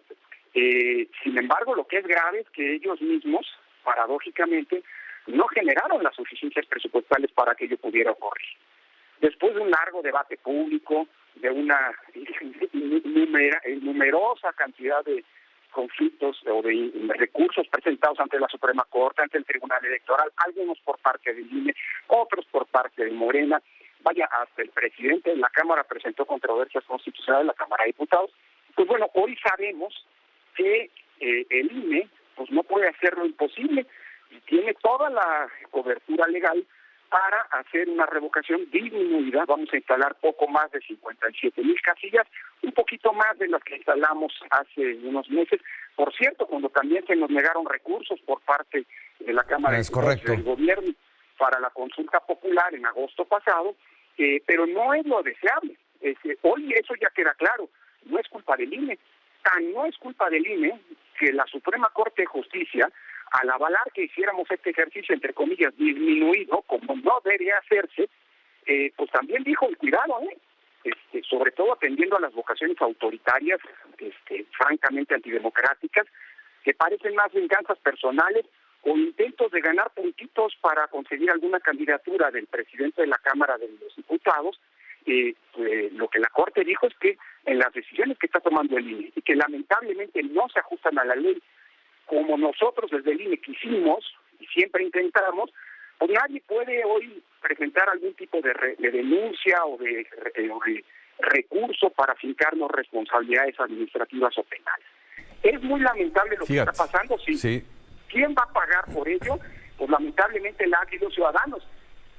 Sin embargo, lo que es grave es que ellos mismos, paradójicamente, no generaron las suficiencias presupuestales para que ello pudiera ocurrir. Después de un largo debate público, de una numerosa cantidad de conflictos o de recursos presentados ante la Suprema Corte, ante el Tribunal Electoral, algunos por parte del INE, otros por parte de Morena, vaya, hasta el presidente de la Cámara presentó controversias constitucionales en la Cámara de Diputados. Pues bueno, hoy sabemos que el INE pues no puede hacer lo imposible y tiene toda la cobertura legal para hacer una revocación disminuida. Vamos a instalar poco más de 57,000 casillas, un poquito más de las que instalamos hace unos meses. Por cierto, cuando también se nos negaron recursos por parte de la Cámara de Diputados del Gobierno para la consulta popular en agosto pasado, pero no es lo deseable. Hoy eso ya queda claro, no es culpa del INE. Tan no es culpa del INE que la Suprema Corte de Justicia, al avalar que hiciéramos este ejercicio, entre comillas, disminuido, como no debería hacerse, pues también dijo, cuidado, sobre todo atendiendo a las vocaciones autoritarias, francamente antidemocráticas, que parecen más venganzas personales o intentos de ganar puntitos para conseguir alguna candidatura del presidente de la Cámara de los Diputados. Lo que la Corte dijo es que en las decisiones que está tomando el INE y que lamentablemente no se ajustan a la ley, como nosotros desde el INE quisimos y siempre intentamos, pues nadie puede hoy presentar algún tipo de denuncia o de recurso para fincarnos responsabilidades administrativas o penales. Es muy lamentable lo que está pasando, sí. ¿Quién va a pagar por ello? Pues lamentablemente las y los ciudadanos,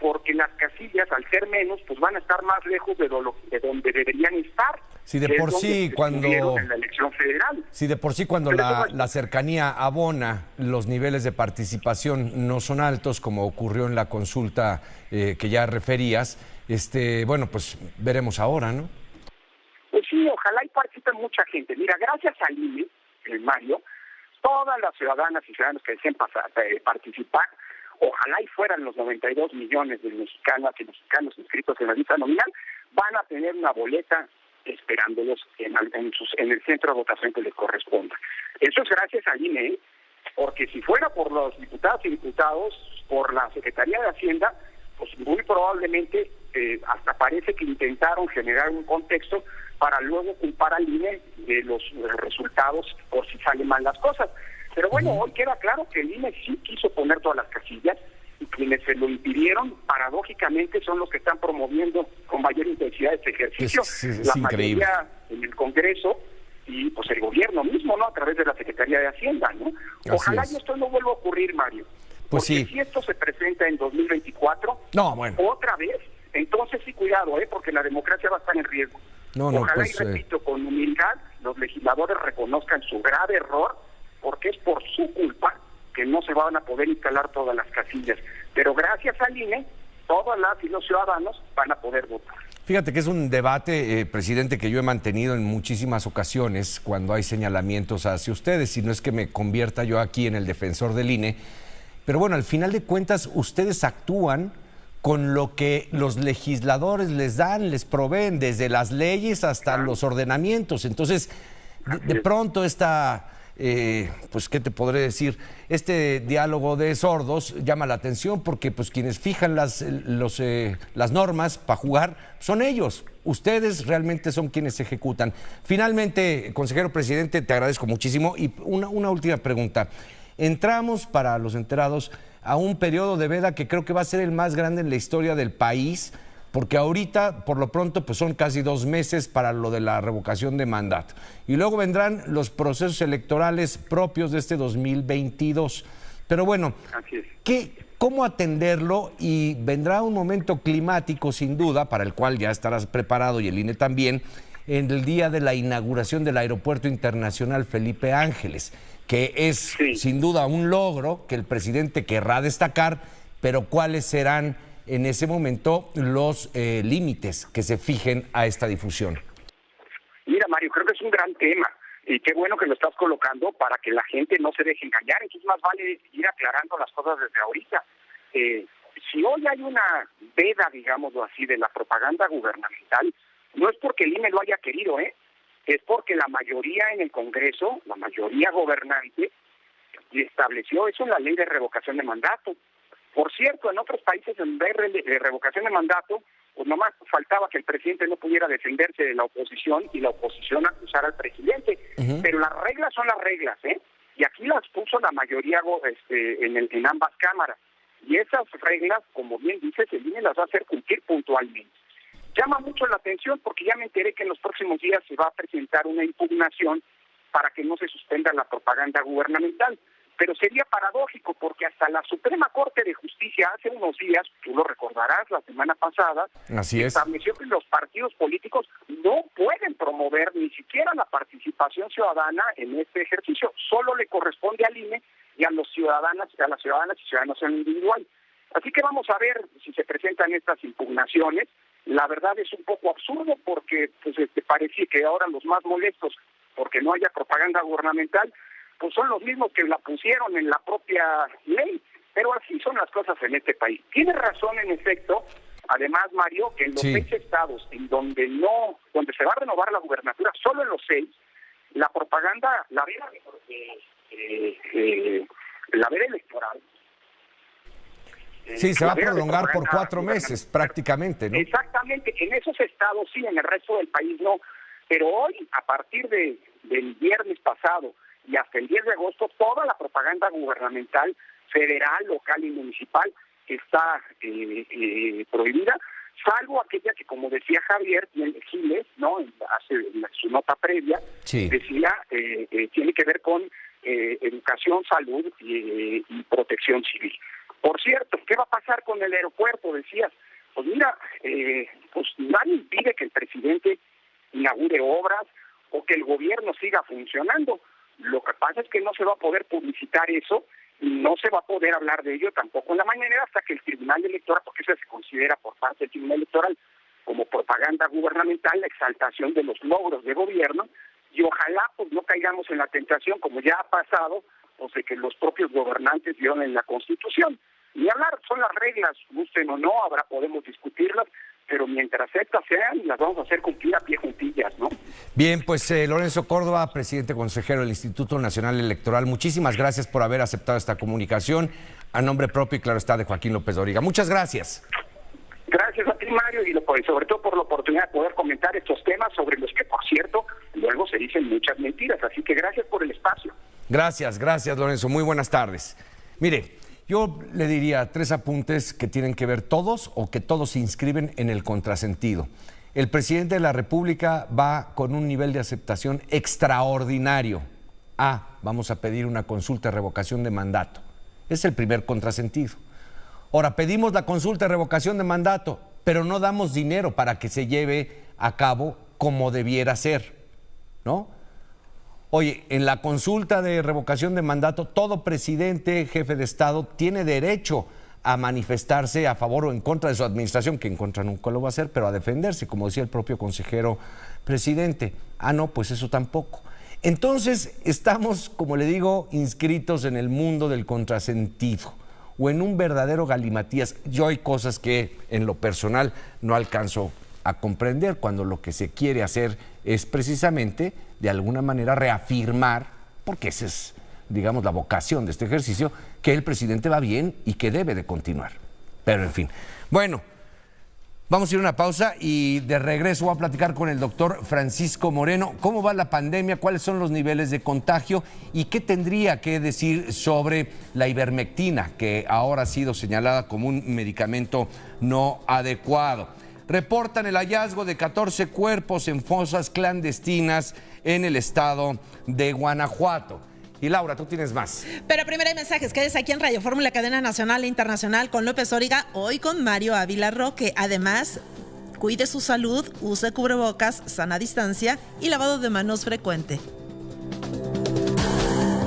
porque las casillas, al ser menos, pues van a estar más lejos de donde deberían estar. Si de por sí cuando en la elección federal. Si de por sí cuando la cercanía abona, los niveles de participación no son altos, como ocurrió en la consulta que ya referías, bueno, pues veremos ahora, ¿no? Pues sí, ojalá y participe mucha gente. Mira, gracias al INE, Mario, todas las ciudadanas y ciudadanos que deseen participar, ojalá y fueran los 92 millones de mexicanas y mexicanos inscritos en la lista nominal, van a tener una boleta esperándolos en el centro de votación que les corresponda. Eso es gracias al INE, porque si fuera por los diputados y diputados, por la Secretaría de Hacienda, pues muy probablemente hasta parece que intentaron generar un contexto para luego culpar al INE de los resultados por si salen mal las cosas. Pero bueno, hoy queda claro que el INE sí quiso poner todas las casillas y quienes se lo impidieron, paradójicamente, son los que están promoviendo con mayor intensidad este ejercicio. Es la increíble. mayoría en el Congreso y pues el gobierno mismo, ¿no? A través de la Secretaría de Hacienda, ¿no? Ojalá es. y esto no vuelva a ocurrir, Mario. Pues porque sí. si esto se presenta en 2024, No, bueno. otra vez, entonces sí, cuidado, porque la democracia va a estar en riesgo. No, Ojalá pues, y repito, con humildad, los legisladores reconozcan su grave error, porque es por su culpa que no se van a poder instalar todas las casillas. Pero gracias al INE, todas las y los ciudadanos van a poder votar. Fíjate que es un debate, presidente, que yo he mantenido en muchísimas ocasiones cuando hay señalamientos hacia ustedes, y no es que me convierta yo aquí en el defensor del INE, pero bueno, al final de cuentas ustedes actúan con lo que los legisladores les dan, les proveen, desde las leyes hasta los ordenamientos. Entonces, de pronto esta... pues qué te podré decir, este diálogo de sordos llama la atención porque pues quienes fijan las normas para jugar son ellos. Ustedes realmente son quienes ejecutan. Finalmente, consejero presidente, te agradezco muchísimo. Y una última pregunta. Entramos, para los enterados, a un periodo de veda que creo que va a ser el más grande en la historia del país, porque ahorita, por lo pronto, pues son casi 2 meses para lo de la revocación de mandato. Y luego vendrán los procesos electorales propios de este 2022. Pero bueno, ¿cómo atenderlo? Y vendrá un momento climático, sin duda, para el cual ya estarás preparado, y el INE también, en el día de la inauguración del Aeropuerto Internacional Felipe Ángeles, que es sin duda un logro que el presidente querrá destacar, pero ¿cuáles serán en ese momento los límites que se fijen a esta difusión? Mira, Mario, creo que es un gran tema y qué bueno que lo estás colocando para que la gente no se deje engañar. Entonces más vale ir aclarando las cosas desde ahorita. Si hoy hay una veda, digámoslo así, de la propaganda gubernamental, no es porque el INE lo haya querido, es porque la mayoría en el Congreso, la mayoría gobernante, estableció eso en la ley de revocación de mandato. Por cierto, en otros países en vez de revocación de mandato, pues nomás faltaba que el presidente no pudiera defenderse de la oposición y la oposición acusara al presidente. Pero las reglas son las reglas, y aquí las puso la mayoría en ambas cámaras. Y esas reglas, como bien dices, el INE las va a hacer cumplir puntualmente. Llama mucho la atención porque ya me enteré que en los próximos días se va a presentar una impugnación para que no se suspenda la propaganda gubernamental. Pero sería paradójico porque hasta la Suprema Corte de Justicia hace unos días, tú lo recordarás, la semana pasada, estableció que los partidos políticos no pueden promover ni siquiera la participación ciudadana en este ejercicio. Solo le corresponde al INE y a las ciudadanas y ciudadanos en individual. Así que vamos a ver si se presentan estas impugnaciones. La verdad es un poco absurdo porque pues, parece que ahora los más molestos porque no haya propaganda gubernamental pues son los mismos que la pusieron en la propia ley, pero así son las cosas en este país. Tiene razón, en efecto, además, Mario, que en los 6 estados en donde se va a renovar la gubernatura, solo en los 6, la propaganda, la veda electoral. Sí, se va a prolongar por 4 meses prácticamente, ¿no? Exactamente, en esos estados sí, en el resto del país no, pero hoy, a partir del viernes pasado, y hasta el 10 de agosto toda la propaganda gubernamental, federal, local y municipal está prohibida, salvo aquella que, como decía Javier Giles, ¿no? Hace su nota previa, decía, tiene que ver con educación, salud y protección civil. Por cierto, ¿qué va a pasar con el aeropuerto? Decías, pues mira, pues nadie impide que el presidente inaugure obras o que el gobierno siga funcionando. Lo que pasa es que no se va a poder publicitar eso, y no se va a poder hablar de ello tampoco en la mañanera hasta que el Tribunal Electoral, porque eso se considera por parte del Tribunal Electoral como propaganda gubernamental, la exaltación de los logros de gobierno, y ojalá pues no caigamos en la tentación, como ya ha pasado, pues de que los propios gobernantes violen la Constitución. Ni hablar, son las reglas, gusten o no, podemos discutirlas, pero mientras estas sean, las vamos a hacer cumplir a pie juntillas, ¿no? Bien, pues Lorenzo Córdoba, presidente consejero del Instituto Nacional Electoral, muchísimas gracias por haber aceptado esta comunicación a nombre propio y claro está de Joaquín López Dóriga. Muchas gracias. Gracias a ti, Mario, y sobre todo por la oportunidad de poder comentar estos temas sobre los que, por cierto, luego se dicen muchas mentiras. Así que gracias por el espacio. Gracias, Lorenzo. Muy buenas tardes. Mire, Yo le diría 3 apuntes que tienen que ver todos o que todos se inscriben en el contrasentido. El presidente de la República va con un nivel de aceptación extraordinario. Vamos a pedir una consulta de revocación de mandato. Es el primer contrasentido. Ahora, pedimos la consulta de revocación de mandato, pero no damos dinero para que se lleve a cabo como debiera ser, ¿no? Oye, en la consulta de revocación de mandato, todo presidente, jefe de Estado, tiene derecho a manifestarse a favor o en contra de su administración, que en contra nunca lo va a hacer, pero a defenderse, como decía el propio consejero presidente. No, pues eso tampoco. Entonces, estamos, como le digo, inscritos en el mundo del contrasentido o en un verdadero galimatías. Yo hay cosas que en lo personal no alcanzo a comprender cuando lo que se quiere hacer es precisamente, de alguna manera, reafirmar, porque esa es, digamos, la vocación de este ejercicio, que el presidente va bien y que debe de continuar. Pero, en fin. Bueno, vamos a ir a una pausa y de regreso voy a platicar con el doctor Francisco Moreno. ¿Cómo va la pandemia? ¿Cuáles son los niveles de contagio? ¿Y qué tendría que decir sobre la ivermectina, que ahora ha sido señalada como un medicamento no adecuado? Reportan el hallazgo de 14 cuerpos en fosas clandestinas en el estado de Guanajuato. Y Laura, tú tienes más. Pero primero hay mensajes. Quédese aquí en Radio Fórmula, cadena nacional e internacional, con López Dóriga, hoy con Mario Ávila Roque. Además, cuide su salud, use cubrebocas, sana distancia y lavado de manos frecuente.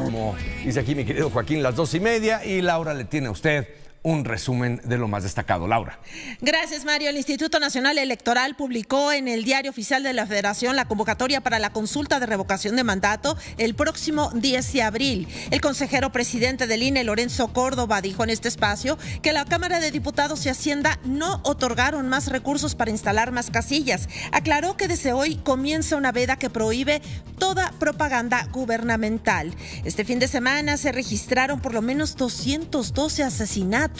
Como dice aquí mi querido Joaquín, las 2:30, y Laura le tiene a usted un resumen de lo más destacado. Laura. Gracias, Mario. El Instituto Nacional Electoral publicó en el Diario Oficial de la Federación la convocatoria para la consulta de revocación de mandato el próximo 10 de abril. El consejero presidente del INE, Lorenzo Córdoba, dijo en este espacio que la Cámara de Diputados y Hacienda no otorgaron más recursos para instalar más casillas. Aclaró que desde hoy comienza una veda que prohíbe toda propaganda gubernamental. Este fin de semana se registraron por lo menos 212 asesinatos.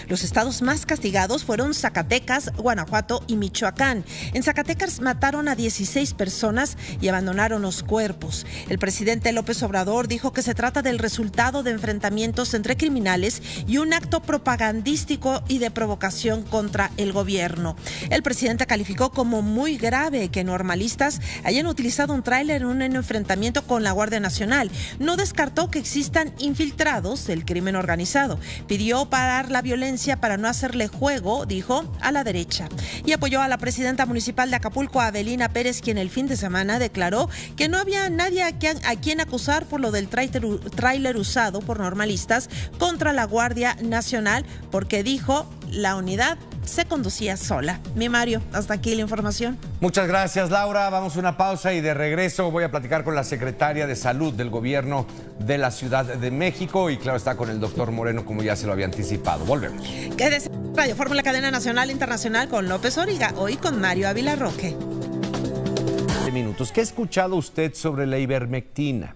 Los estados más castigados fueron Zacatecas, Guanajuato y Michoacán. En Zacatecas mataron a 16 personas y abandonaron los cuerpos. El presidente López Obrador dijo que se trata del resultado de enfrentamientos entre criminales y un acto propagandístico y de provocación contra el gobierno. El presidente calificó como muy grave que normalistas hayan utilizado un tráiler en un enfrentamiento con la Guardia Nacional. No descartó que existan infiltrados del crimen organizado. Pidió parar la violencia para no hacerle juego, dijo, a la derecha. Y apoyó a la presidenta municipal de Acapulco, Avelina Pérez, quien el fin de semana declaró que no había nadie a quien acusar por lo del tráiler usado por normalistas contra la Guardia Nacional, porque dijo, la unidad se conducía sola. Mi Mario, hasta aquí la información. Muchas gracias, Laura. Vamos a una pausa y de regreso voy a platicar con la secretaria de Salud del Gobierno de la Ciudad de México y claro está con el doctor Moreno, como ya se lo había anticipado. Volvemos. Quédese en Radio Fórmula, cadena nacional e internacional, con López Dóriga, hoy con Mario Ávila Roque. Minutos. ¿Qué ha escuchado usted sobre la ivermectina?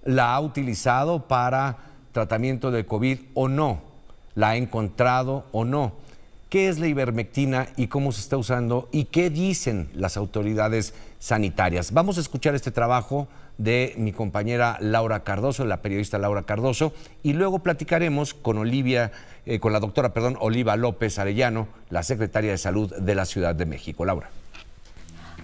¿La ha utilizado para tratamiento de COVID o no? ¿La ha encontrado o no? ¿Qué es la ivermectina y cómo se está usando y qué dicen las autoridades sanitarias? Vamos a escuchar este trabajo de mi compañera Laura Cardoso, la periodista Laura Cardoso, y luego platicaremos con la doctora Oliva López Arellano, la secretaria de Salud de la Ciudad de México. Laura.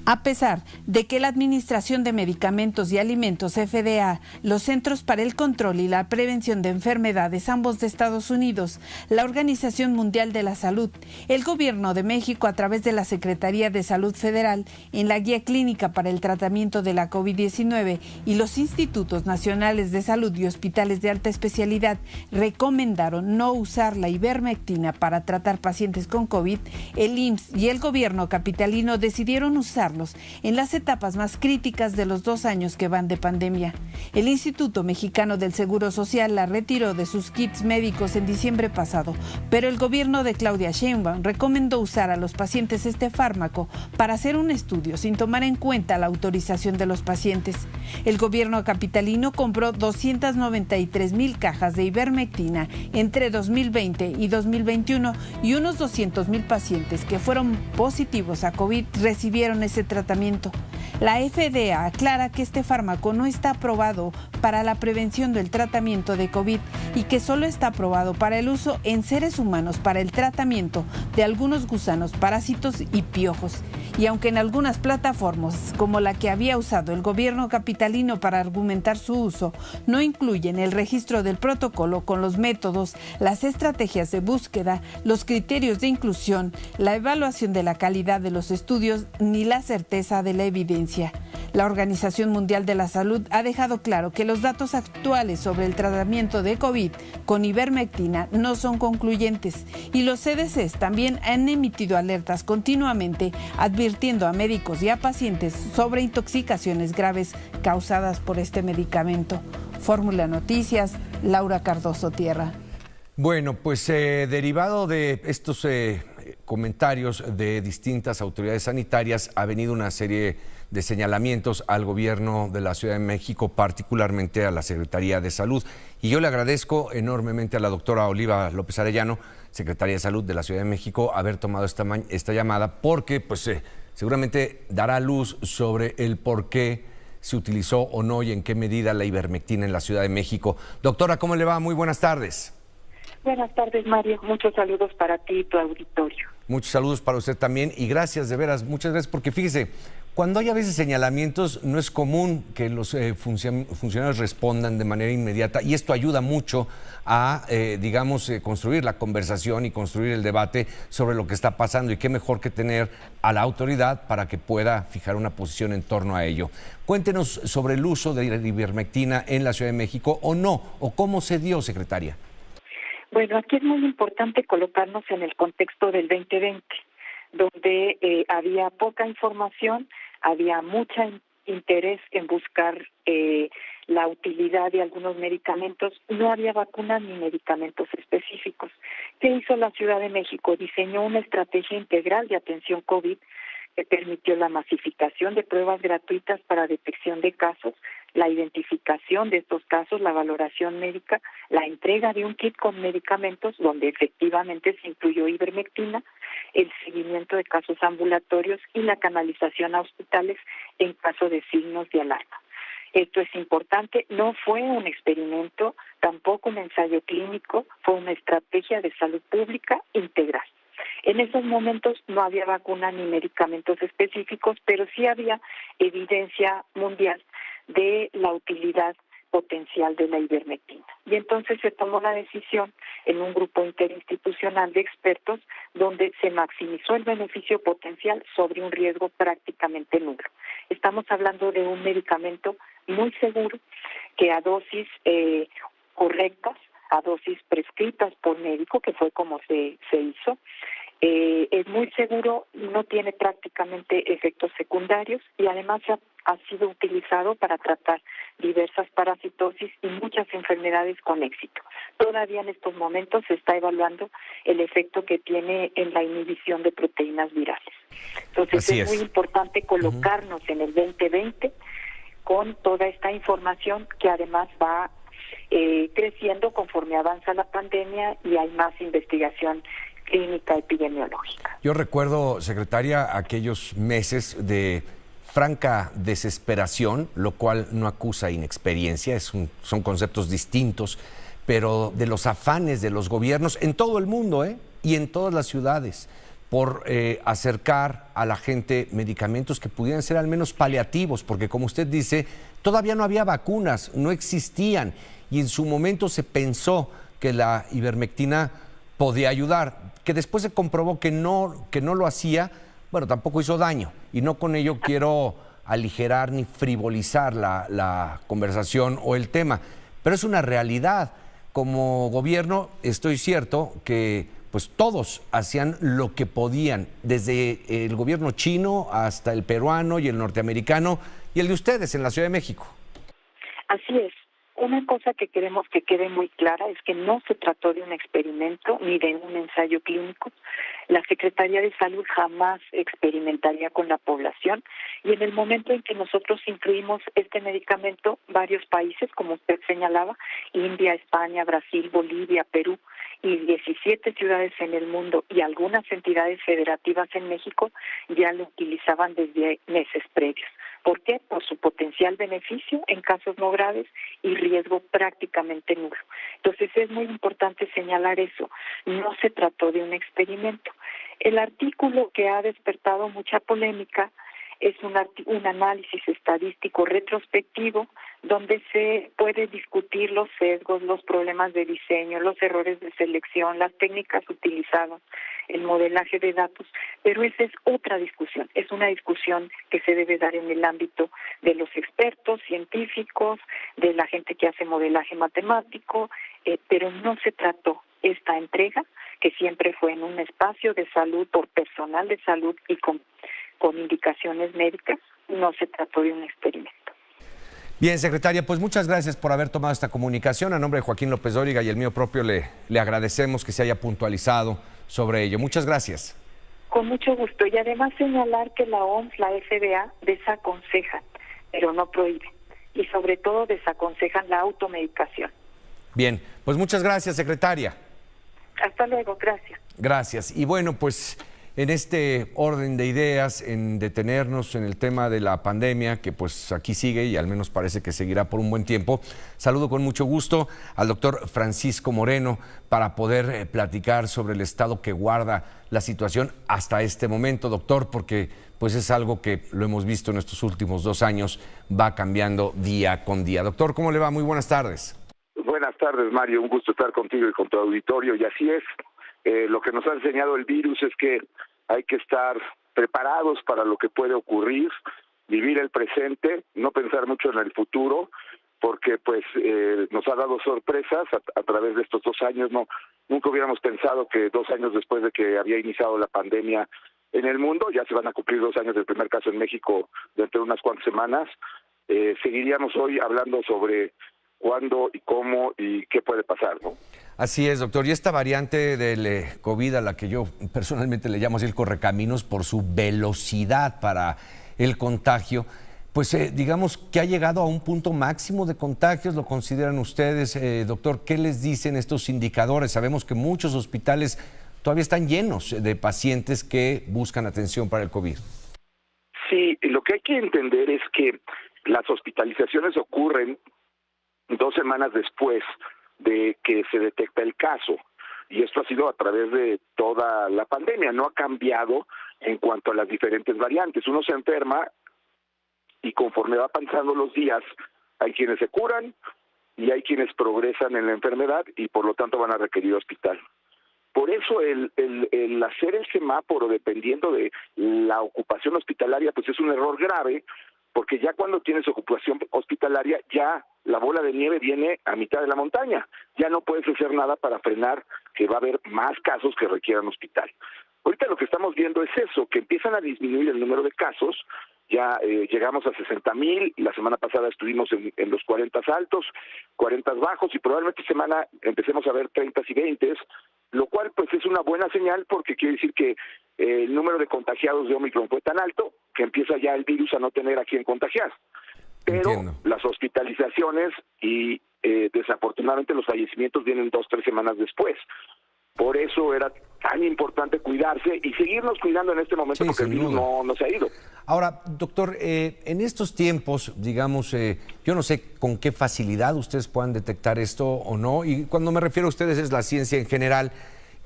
A pesar de que la Administración de Medicamentos y Alimentos, FDA, los Centros para el Control y la Prevención de Enfermedades, ambos de Estados Unidos, la Organización Mundial de la Salud, el Gobierno de México a través de la Secretaría de Salud Federal, en la Guía Clínica para el Tratamiento de la COVID-19 y los Institutos Nacionales de Salud y Hospitales de Alta Especialidad recomendaron no usar la ivermectina para tratar pacientes con COVID, el IMSS y el Gobierno capitalino decidieron usar en las etapas más críticas de los 2 años que van de pandemia. El Instituto Mexicano del Seguro Social la retiró de sus kits médicos en diciembre pasado, pero el gobierno de Claudia Sheinbaum recomendó usar a los pacientes este fármaco para hacer un estudio sin tomar en cuenta la autorización de los pacientes. El gobierno capitalino compró 293,000 cajas de ivermectina entre 2020 y 2021 y unos 200,000 pacientes que fueron positivos a COVID recibieron ese tratamiento. La FDA aclara que este fármaco no está aprobado para la prevención del tratamiento de COVID y que solo está aprobado para el uso en seres humanos para el tratamiento de algunos gusanos, parásitos y piojos. Y aunque en algunas plataformas, como la que había usado el gobierno capitalino para argumentar su uso, no incluyen el registro del protocolo con los métodos, las estrategias de búsqueda, los criterios de inclusión, la evaluación de la calidad de los estudios ni la certeza de la evidencia. La Organización Mundial de la Salud ha dejado claro que los datos actuales sobre el tratamiento de COVID con ivermectina no son concluyentes y los CDCs también han emitido alertas continuamente advirtiendo a médicos y a pacientes sobre intoxicaciones graves causadas por este medicamento. Fórmula Noticias, Laura Cardoso Tierra. Bueno, pues derivado de estos comentarios de distintas autoridades sanitarias, ha venido una serie de señalamientos al gobierno de la Ciudad de México, particularmente a la Secretaría de Salud. Y yo le agradezco enormemente a la doctora Oliva López Arellano, Secretaria de Salud de la Ciudad de México, haber tomado esta llamada, porque pues seguramente dará luz sobre el por qué se utilizó o no y en qué medida la ivermectina en la Ciudad de México. Doctora, ¿cómo le va? Muy buenas tardes. Buenas tardes, Mario. Muchos saludos para ti y tu auditorio. Muchos saludos para usted también y gracias, de veras, muchas gracias, porque fíjese, cuando hay a veces señalamientos no es común que los funcionarios respondan de manera inmediata y esto ayuda mucho a, construir la conversación y construir el debate sobre lo que está pasando y qué mejor que tener a la autoridad para que pueda fijar una posición en torno a ello. Cuéntenos sobre el uso de la ivermectina en la Ciudad de México o no, o cómo se dio, secretaria. Bueno, aquí es muy importante colocarnos en el contexto del 2020, donde había poca información, había mucho interés en buscar la utilidad de algunos medicamentos, no había vacunas ni medicamentos específicos. ¿Qué hizo la Ciudad de México? Diseñó una estrategia integral de atención COVID que permitió la masificación de pruebas gratuitas para detección de casos, la identificación de estos casos, la valoración médica, la entrega de un kit con medicamentos donde efectivamente se incluyó ivermectina, el seguimiento de casos ambulatorios y la canalización a hospitales en caso de signos de alarma. Esto es importante, no fue un experimento, tampoco un ensayo clínico, fue una estrategia de salud pública integral. En esos momentos no había vacuna ni medicamentos específicos, pero sí había evidencia mundial de la utilidad potencial de la ivermectina. Y entonces se tomó la decisión en un grupo interinstitucional de expertos donde se maximizó el beneficio potencial sobre un riesgo prácticamente nulo. Estamos hablando de un medicamento muy seguro que a dosis correctas, a dosis prescritas por médico, que fue como se hizo, es muy seguro, no tiene prácticamente efectos secundarios y además ha sido utilizado para tratar diversas parasitosis y muchas enfermedades con éxito. Todavía en estos momentos se está evaluando el efecto que tiene en la inhibición de proteínas virales. Entonces es muy importante colocarnos en el 2020 con toda esta información que además va creciendo conforme avanza la pandemia y hay más investigación clínica epidemiológica. Yo recuerdo, secretaria, aquellos meses de franca desesperación, lo cual no acusa inexperiencia, son conceptos distintos, pero de los afanes de los gobiernos en todo el mundo y en todas las ciudades por acercar a la gente medicamentos que pudieran ser al menos paliativos, porque como usted dice, todavía no había vacunas, no existían, y en su momento se pensó que la ivermectina podía ayudar, que después se comprobó que no lo hacía. Bueno, tampoco hizo daño, y no con ello quiero aligerar ni frivolizar la conversación o el tema, pero es una realidad. Como gobierno estoy cierto que pues todos hacían lo que podían, desde el gobierno chino hasta el peruano y el norteamericano y el de ustedes en la Ciudad de México. Así es. Una cosa que queremos que quede muy clara es que no se trató de un experimento ni de un ensayo clínico. La Secretaría de Salud jamás experimentaría con la población y en el momento en que nosotros incluimos este medicamento, varios países, como usted señalaba, India, España, Brasil, Bolivia, Perú y 17 ciudades en el mundo y algunas entidades federativas en México ya lo utilizaban desde meses previos. ¿Por qué? Por su potencial beneficio en casos no graves y riesgo prácticamente nulo. Entonces es muy importante señalar eso. No se trató de un experimento. El artículo que ha despertado mucha polémica es un análisis estadístico retrospectivo donde se puede discutir los sesgos, los problemas de diseño, los errores de selección, las técnicas utilizadas, el modelaje de datos, pero esa es otra discusión, es una discusión que se debe dar en el ámbito de los expertos, científicos, de la gente que hace modelaje matemático, pero no se trató esta entrega, que siempre fue en un espacio de salud por personal de salud y con indicaciones médicas, no se trató de un experimento. Bien, secretaria, pues muchas gracias por haber tomado esta comunicación. A nombre de Joaquín López Dóriga y el mío propio le agradecemos que se haya puntualizado sobre ello. Muchas gracias. Con mucho gusto. Y además señalar que la OMS, la FDA, desaconsejan, pero no prohíben. Y sobre todo desaconsejan la automedicación. Bien, pues muchas gracias, secretaria. Hasta luego, gracias. Gracias. Y bueno, pues en este orden de ideas, en detenernos en el tema de la pandemia, que pues aquí sigue y al menos parece que seguirá por un buen tiempo, saludo con mucho gusto al doctor Francisco Moreno para poder platicar sobre el estado que guarda la situación hasta este momento, doctor, porque pues es algo que lo hemos visto en estos últimos 2 años, va cambiando día con día. Doctor, ¿cómo le va? Muy buenas tardes. Buenas tardes, Mario, un gusto estar contigo y con tu auditorio, y así es. Lo que nos ha enseñado el virus es que hay que estar preparados para lo que puede ocurrir, vivir el presente, no pensar mucho en el futuro, porque pues nos ha dado sorpresas a través de estos 2 años. Nunca hubiéramos pensado que 2 años después de que había iniciado la pandemia en el mundo, ya se van a cumplir 2 años del primer caso en México dentro de unas cuantas semanas, seguiríamos hoy hablando sobre cuándo y cómo y qué puede pasar, ¿no? Así es, doctor. Y esta variante del COVID, a la que yo personalmente le llamo así el correcaminos por su velocidad para el contagio, pues digamos que ha llegado a un punto máximo de contagios, ¿lo consideran ustedes, doctor? ¿Qué les dicen estos indicadores? Sabemos que muchos hospitales todavía están llenos de pacientes que buscan atención para el COVID. Sí, lo que hay que entender es que las hospitalizaciones ocurren 2 semanas después de que se detecta el caso, y esto ha sido a través de toda la pandemia, no ha cambiado en cuanto a las diferentes variantes. Uno se enferma y conforme va pasando los días, hay quienes se curan y hay quienes progresan en la enfermedad y por lo tanto van a requerir hospital. Por eso el hacer el semáforo dependiendo de la ocupación hospitalaria pues es un error grave, porque ya cuando tienes ocupación hospitalaria, ya la bola de nieve viene a mitad de la montaña. Ya no puedes hacer nada para frenar que va a haber más casos que requieran hospital. Ahorita lo que estamos viendo es eso, que empiezan a disminuir el número de casos. Ya llegamos a 60,000, la semana pasada estuvimos en los 40 altos, 40 bajos, y probablemente esta semana empecemos a ver 30 y 20, lo cual pues es una buena señal porque quiere decir que el número de contagiados de Omicron fue tan alto que empieza ya el virus a no tener a quien contagiar. Pero las hospitalizaciones y desafortunadamente los fallecimientos vienen 2-3 semanas después. Por eso era tan importante cuidarse y seguirnos cuidando en este momento, porque el virus no se ha ido. Ahora, doctor, en estos tiempos, digamos, yo no sé con qué facilidad ustedes puedan detectar esto o no, y cuando me refiero a ustedes es la ciencia en general,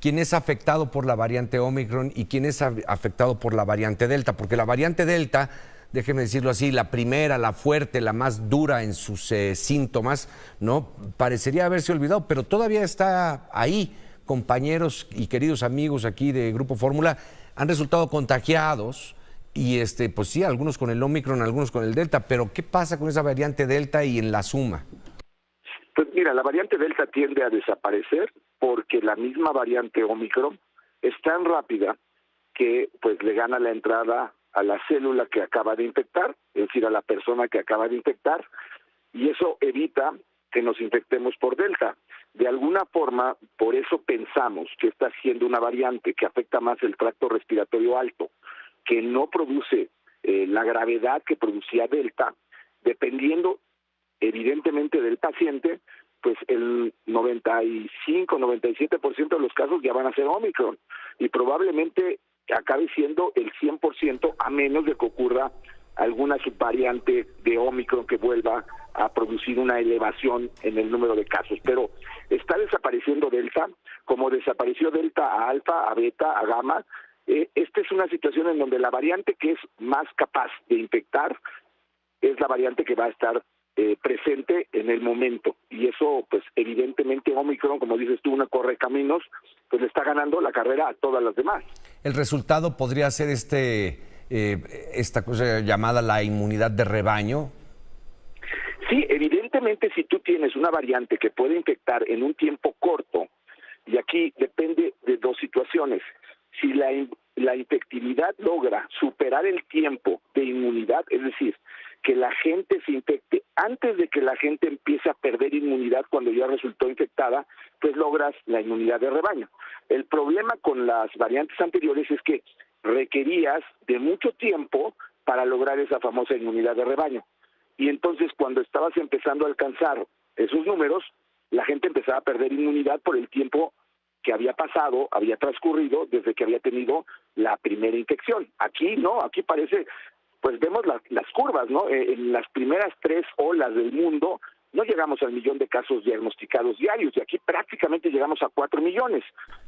quién es afectado por la variante Omicron y quién es afectado por la variante Delta, porque la variante Delta, déjeme decirlo así, la primera, la fuerte, la más dura en sus síntomas, ¿no? Parecería haberse olvidado, pero todavía está ahí. Compañeros y queridos amigos aquí de Grupo Fórmula han resultado contagiados y pues sí, algunos con el Omicron, algunos con el Delta, pero ¿qué pasa con esa variante Delta y en la suma? Pues mira, la variante Delta tiende a desaparecer porque la misma variante Omicron es tan rápida que pues le gana la entrada a la célula que acaba de infectar, es decir, a la persona que acaba de infectar, y eso evita que nos infectemos por Delta. De alguna forma, por eso pensamos que está siendo una variante que afecta más el tracto respiratorio alto, que no produce la gravedad que producía Delta, dependiendo evidentemente del paciente, pues el 95-97% de los casos ya van a ser Omicron, y probablemente acabe siendo el 100% a menos de que ocurra alguna subvariante de Omicron que vuelva a producir una elevación en el número de casos. Pero está desapareciendo Delta, como desapareció Delta a Alfa, a Beta, a Gamma. Esta es una situación en donde la variante que es más capaz de infectar es la variante que va a estar presente en el momento, y eso pues evidentemente Omicron, como dices tú, una correcaminos, pues le está ganando la carrera a todas las demás. El resultado podría ser esta cosa llamada la inmunidad de rebaño. Sí, evidentemente si tú tienes una variante que puede infectar en un tiempo corto, y aquí depende de dos situaciones, si la infectividad logra superar el tiempo de inmunidad, es decir, que la gente se infecte antes de que la gente empiece a perder inmunidad cuando ya resultó infectada, pues logras la inmunidad de rebaño. El problema con las variantes anteriores es que requerías de mucho tiempo para lograr esa famosa inmunidad de rebaño. Y entonces cuando estabas empezando a alcanzar esos números, la gente empezaba a perder inmunidad por el tiempo que había pasado, había transcurrido desde que había tenido la primera infección. Aquí no, aquí parece... pues vemos las curvas, ¿no? En las primeras 3 olas del mundo no llegamos al 1 millón de casos diagnosticados diarios, y aquí prácticamente llegamos a 4 millones,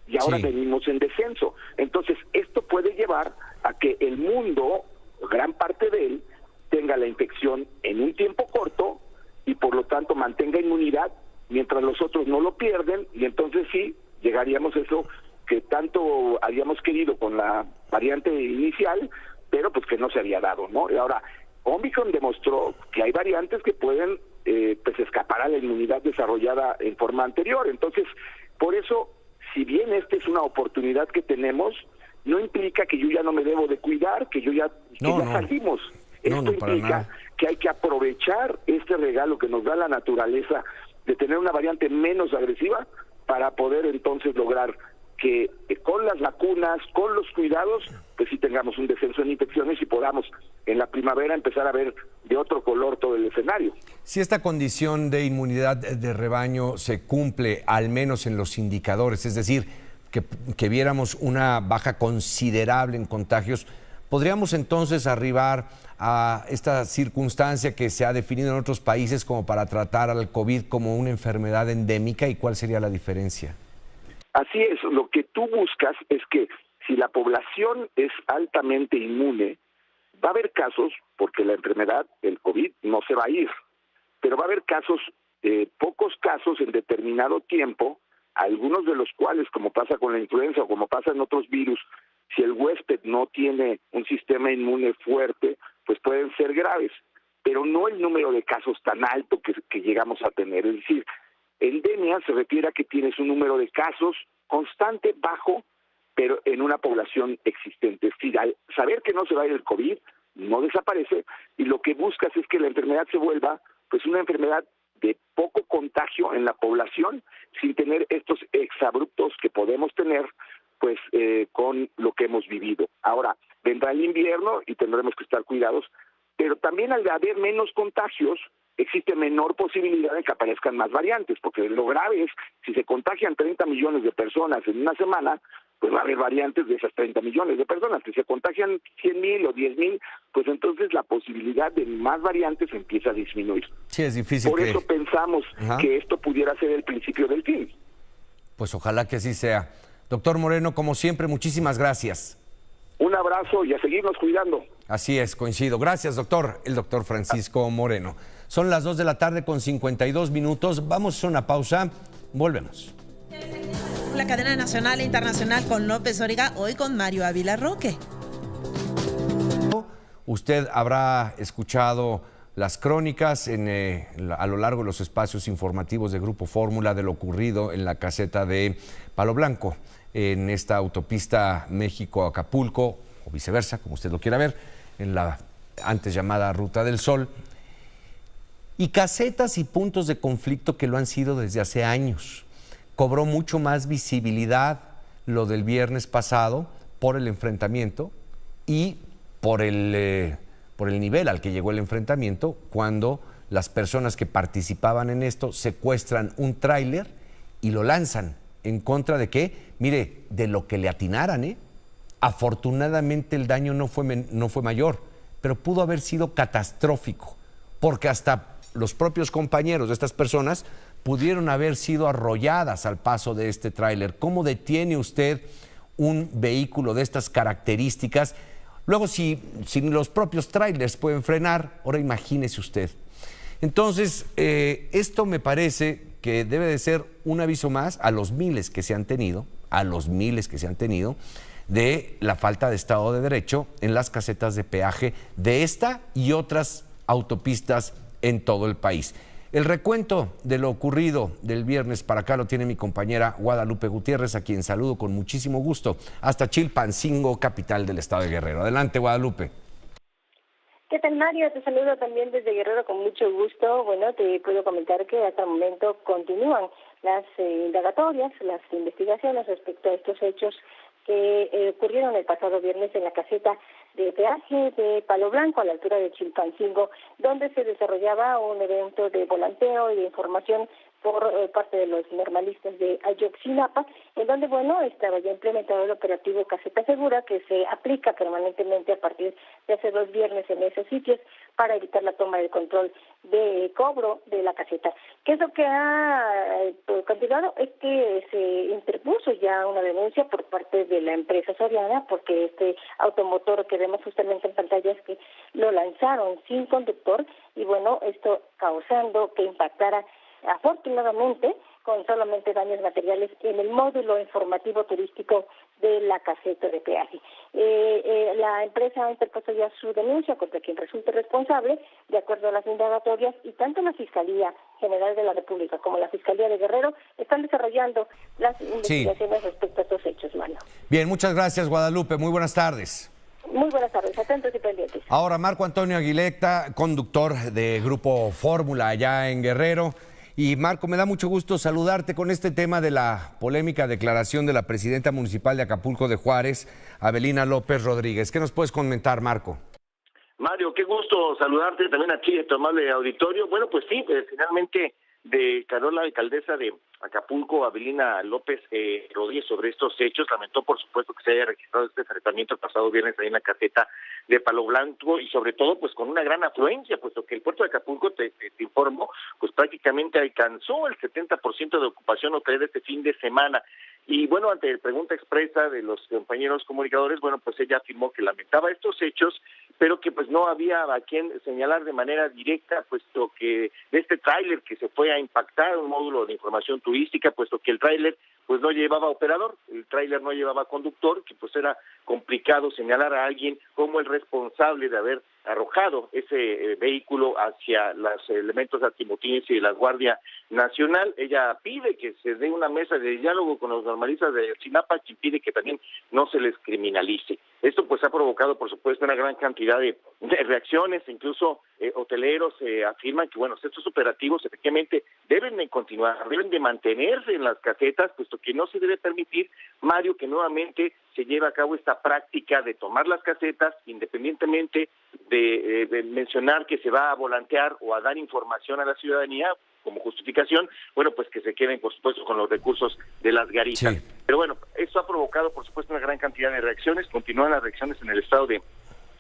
y ahora venimos en descenso. Entonces, esto puede llevar a que el mundo, gran parte de él, tenga la infección en un tiempo corto, y por lo tanto mantenga inmunidad, mientras los otros no lo pierden, y entonces sí, llegaríamos a eso que tanto habíamos querido con la variante inicial, pero pues que no se había dado, ¿no? Y ahora, Omicron demostró que hay variantes que pueden pues escapar a la inmunidad desarrollada en forma anterior. Entonces, por eso, si bien esta es una oportunidad que tenemos, no implica que yo ya no me debo de cuidar, que yo ya, salimos. Esto implica que hay que aprovechar este regalo que nos da la naturaleza de tener una variante menos agresiva para poder entonces lograr que con las vacunas, con los cuidados, pues sí tengamos un descenso en infecciones y podamos en la primavera empezar a ver de otro color todo el escenario. Si esta condición de inmunidad de rebaño se cumple, al menos en los indicadores, es decir, que viéramos una baja considerable en contagios, ¿podríamos entonces arribar a esta circunstancia que se ha definido en otros países como para tratar al COVID como una enfermedad endémica? ¿Y cuál sería la diferencia? Así es, lo que tú buscas es que si la población es altamente inmune, va a haber casos, porque la enfermedad, el COVID, no se va a ir, pero va a haber casos, pocos casos en determinado tiempo, algunos de los cuales, como pasa con la influenza o como pasa en otros virus, si el huésped no tiene un sistema inmune fuerte, pues pueden ser graves, pero no el número de casos tan alto que llegamos a tener. Es decir, endemia se refiere a que tienes un número de casos constante, bajo, pero en una población existente. Es decir, al saber que no se va a ir el COVID, no desaparece, y lo que buscas es que la enfermedad se vuelva pues una enfermedad de poco contagio en la población, sin tener estos exabruptos que podemos tener pues con lo que hemos vivido. Ahora, vendrá el invierno y tendremos que estar cuidados, pero también al haber menos contagios, existe menor posibilidad de que aparezcan más variantes, porque lo grave es, si se contagian 30 millones de personas en una semana, pues va a haber variantes de esas 30 millones de personas. Si se contagian 100,000 o 10,000, pues entonces la posibilidad de más variantes empieza a disminuir. Sí, es difícil. Por eso pensamos que esto pudiera ser el principio del fin. Pues ojalá que así sea. Doctor Moreno, como siempre, muchísimas gracias. Un abrazo y a seguirnos cuidando. Así es, coincido. Gracias, doctor. El doctor Francisco Moreno. Son las 2 de la tarde con 52 minutos. Vamos a una pausa. Volvemos. La cadena nacional e internacional con López Origa, hoy con Mario Ávila Roque. Usted habrá escuchado las crónicas a lo largo de los espacios informativos de Grupo Fórmula de lo ocurrido en la caseta de Palo Blanco, en esta autopista México-Acapulco, o viceversa, como usted lo quiera ver, en la antes llamada Ruta del Sol, y casetas y puntos de conflicto que lo han sido desde hace años. Cobró mucho más visibilidad lo del viernes pasado por el enfrentamiento y por el nivel al que llegó el enfrentamiento, cuando las personas que participaban en esto secuestran un tráiler y lo lanzan. ¿En contra de qué? Mire, de lo que le atinaran, Afortunadamente el daño no fue mayor, pero pudo haber sido catastrófico, porque hasta los propios compañeros de estas personas pudieron haber sido arrolladas al paso de este tráiler. ¿Cómo detiene usted un vehículo de estas características? Luego, si los propios tráilers pueden frenar, ahora imagínese usted. Entonces, esto me parece que debe de ser un aviso más a los miles que se han tenido, de la falta de Estado de Derecho en las casetas de peaje de esta y otras autopistas en todo el país. El recuento de lo ocurrido del viernes para acá lo tiene mi compañera Guadalupe Gutiérrez, a quien saludo con muchísimo gusto, hasta Chilpancingo, capital del estado de Guerrero. Adelante, Guadalupe. ¿Qué tal, Mario? Te saludo también desde Guerrero con mucho gusto. Bueno, te puedo comentar que hasta el momento continúan las indagatorias, las investigaciones respecto a estos hechos que ocurrieron el pasado viernes en la caseta de peaje de Palo Blanco, a la altura de Chilpancingo, donde se desarrollaba un evento de volanteo y de información por parte de los normalistas de Ayotzinapa, en donde, bueno, estaba ya implementado el operativo Caseta Segura, que se aplica permanentemente a partir de hace 2 viernes en esos sitios para evitar la toma de control de cobro de la caseta. ¿Qué es lo que ha continuado? Es que se interpuso ya una denuncia por parte de la empresa Soriana, porque este automotor que vemos justamente en pantalla es que lo lanzaron sin conductor, y bueno, esto causando que impactara afortunadamente con solamente daños materiales en el módulo informativo turístico de la caseta de peaje. La empresa ha interpuesto ya su denuncia contra quien resulte responsable, de acuerdo a las indagatorias, y tanto la Fiscalía General de la República como la Fiscalía de Guerrero están desarrollando las investigaciones respecto a estos hechos, Mario. Bien, muchas gracias, Guadalupe. Muy buenas tardes. Muy buenas tardes, atentos y pendientes. Ahora, Marco Antonio Aguileta, conductor de Grupo Fórmula allá en Guerrero. Y Marco, me da mucho gusto saludarte con este tema de la polémica declaración de la presidenta municipal de Acapulco de Juárez, Avelina López Rodríguez. ¿Qué nos puedes comentar, Marco? Mario, qué gusto saludarte también a ti, a tu amable auditorio. Bueno, pues sí, finalmente declaró la alcaldesa de Acapulco, Avelina López Rodríguez, sobre estos hechos. Lamentó, por supuesto, que se haya registrado este enfrentamiento el pasado viernes ahí en la caseta de Palo Blanco, y sobre todo pues con una gran afluencia, puesto que el puerto de Acapulco, te informo, pues prácticamente alcanzó el 70% de ocupación hotelera este fin de semana. Y bueno, ante la pregunta expresa de los compañeros comunicadores, bueno, pues ella afirmó que lamentaba estos hechos, pero que pues no había a quien señalar de manera directa, puesto que de este tráiler que se fue a impactar un módulo de información turística, puesto que el tráiler pues no llevaba operador, el tráiler no llevaba conductor, que pues era complicado señalar a alguien como el responsable de haber arrojado ese vehículo hacia los elementos antimotines y de la Guardia Nacional. Ella pide que se dé una mesa de diálogo con los normalistas de Ayotzinapa, que pide que también no se les criminalice. Esto pues ha provocado, por supuesto, una gran cantidad de reacciones, incluso hoteleros afirman que, bueno, estos operativos efectivamente deben de continuar, deben de mantenerse en las casetas, puesto que no se debe permitir, Mario, que nuevamente se lleve a cabo esta práctica de tomar las casetas, independientemente de mencionar que se va a volantear o a dar información a la ciudadanía como justificación, bueno, pues que se queden, por supuesto, con los recursos de las garitas. Sí. Pero bueno, esto ha provocado, por supuesto, una gran cantidad de reacciones. Continúan las reacciones en el estado de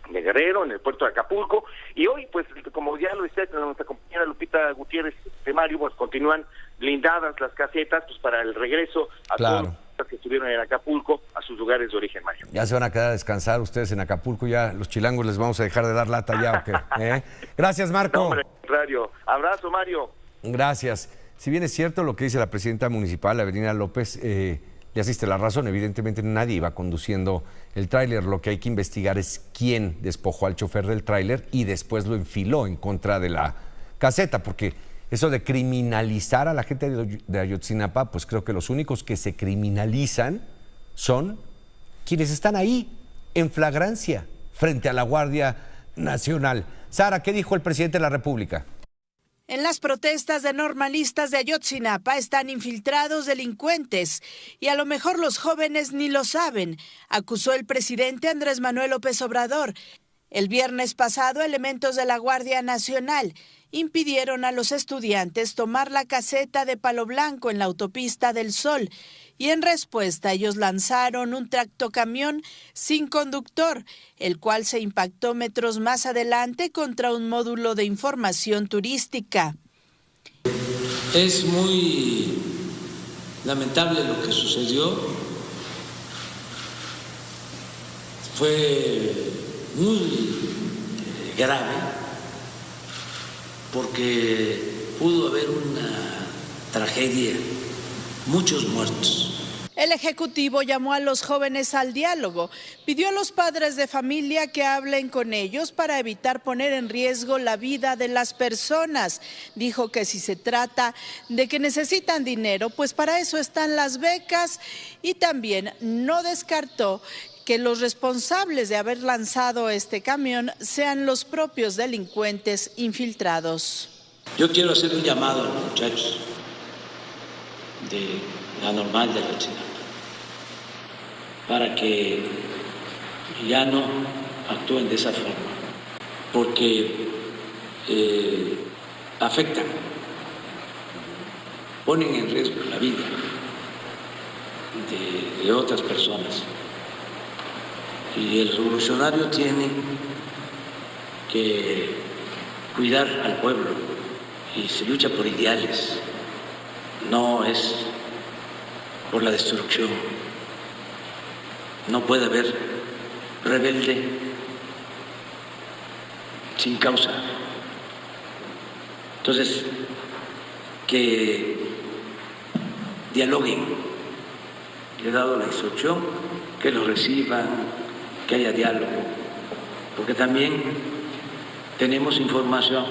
Guerrero, en el puerto de Acapulco, y hoy, pues, como ya lo decía nuestra compañera Lupita Gutiérrez de Mario, pues continúan blindadas las casetas, pues para el regreso a todos los que estuvieron en Acapulco a sus lugares de origen, Mario. Ya se van a quedar a descansar ustedes en Acapulco, ya los chilangos les vamos a dejar de dar lata ya, ¿o qué? Gracias, Marco. No, hombre, al contrario. Abrazo, Mario. Gracias. Si bien es cierto lo que dice la presidenta municipal, Avelina López, le asiste la razón, evidentemente nadie iba conduciendo el tráiler. Lo que hay que investigar es quién despojó al chofer del tráiler y después lo enfiló en contra de la caseta, porque eso de criminalizar a la gente de Ayotzinapa, pues creo que los únicos que se criminalizan son quienes están ahí en flagrancia frente a la Guardia Nacional. Sara, ¿qué dijo el presidente de la República? En las protestas de normalistas de Ayotzinapa están infiltrados delincuentes y a lo mejor los jóvenes ni lo saben, acusó el presidente Andrés Manuel López Obrador. El viernes pasado, elementos de la Guardia Nacional impidieron a los estudiantes tomar la caseta de Palo Blanco en la autopista del Sol y en respuesta ellos lanzaron un tractocamión sin conductor, el cual se impactó metros más adelante contra un módulo de información turística. Es muy lamentable lo que sucedió. Fue muy grave porque pudo haber una tragedia, muchos muertos. El Ejecutivo llamó a los jóvenes al diálogo, pidió a los padres de familia que hablen con ellos para evitar poner en riesgo la vida de las personas. Dijo que si se trata de que necesitan dinero, pues para eso están las becas, y también no descartó que los responsables de haber lanzado este camión sean los propios delincuentes infiltrados. Yo quiero hacer un llamado a los muchachos de la Normal de Ayotzinapa para que ya no actúen de esa forma, porque afectan, ponen en riesgo la vida de otras personas. Y el revolucionario tiene que cuidar al pueblo y se lucha por ideales, no es por la destrucción. No puede haber rebelde sin causa. Entonces, que dialoguen. Le he dado la instrucción, que lo reciban, que haya diálogo, porque también tenemos información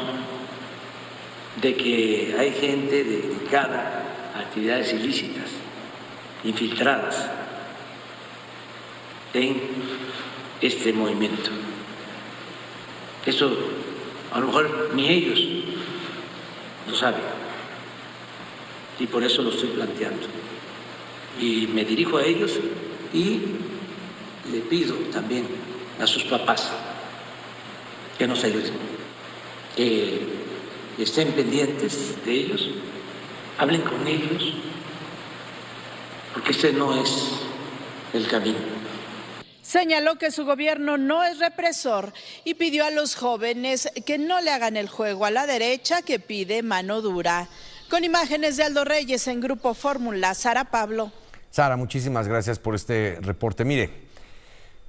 de que hay gente dedicada a actividades ilícitas, infiltradas en este movimiento. Eso a lo mejor ni ellos lo saben, y por eso lo estoy planteando. Y me dirijo a ellos y le pido también a sus papás que nos ayuden, que estén pendientes de ellos, hablen con ellos, porque este no es el camino. Señaló que su gobierno no es represor y pidió a los jóvenes que no le hagan el juego a la derecha, que pide mano dura. Con imágenes de Aldo Reyes en Grupo Fórmula, Sara Pablo. Sara, muchísimas gracias por este reporte. Mire,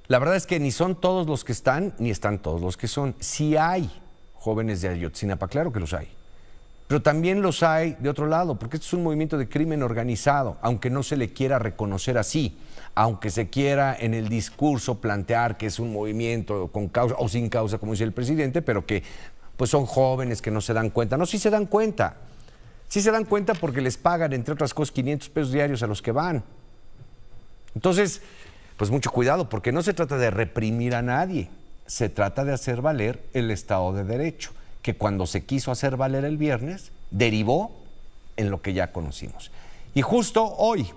la verdad es que ni son todos los que están, ni están todos los que son. Sí hay jóvenes de Ayotzinapa, claro que los hay. Pero también los hay de otro lado, porque esto es un movimiento de crimen organizado, aunque no se le quiera reconocer así, aunque se quiera en el discurso plantear que es un movimiento con causa o sin causa, como dice el presidente, pero que pues son jóvenes que no se dan cuenta. No, sí se dan cuenta. Sí se dan cuenta porque les pagan, entre otras cosas, 500 pesos diarios a los que van. Entonces, pues mucho cuidado, porque no se trata de reprimir a nadie, se trata de hacer valer el Estado de Derecho, que cuando se quiso hacer valer el viernes, derivó en lo que ya conocimos. Y justo hoy,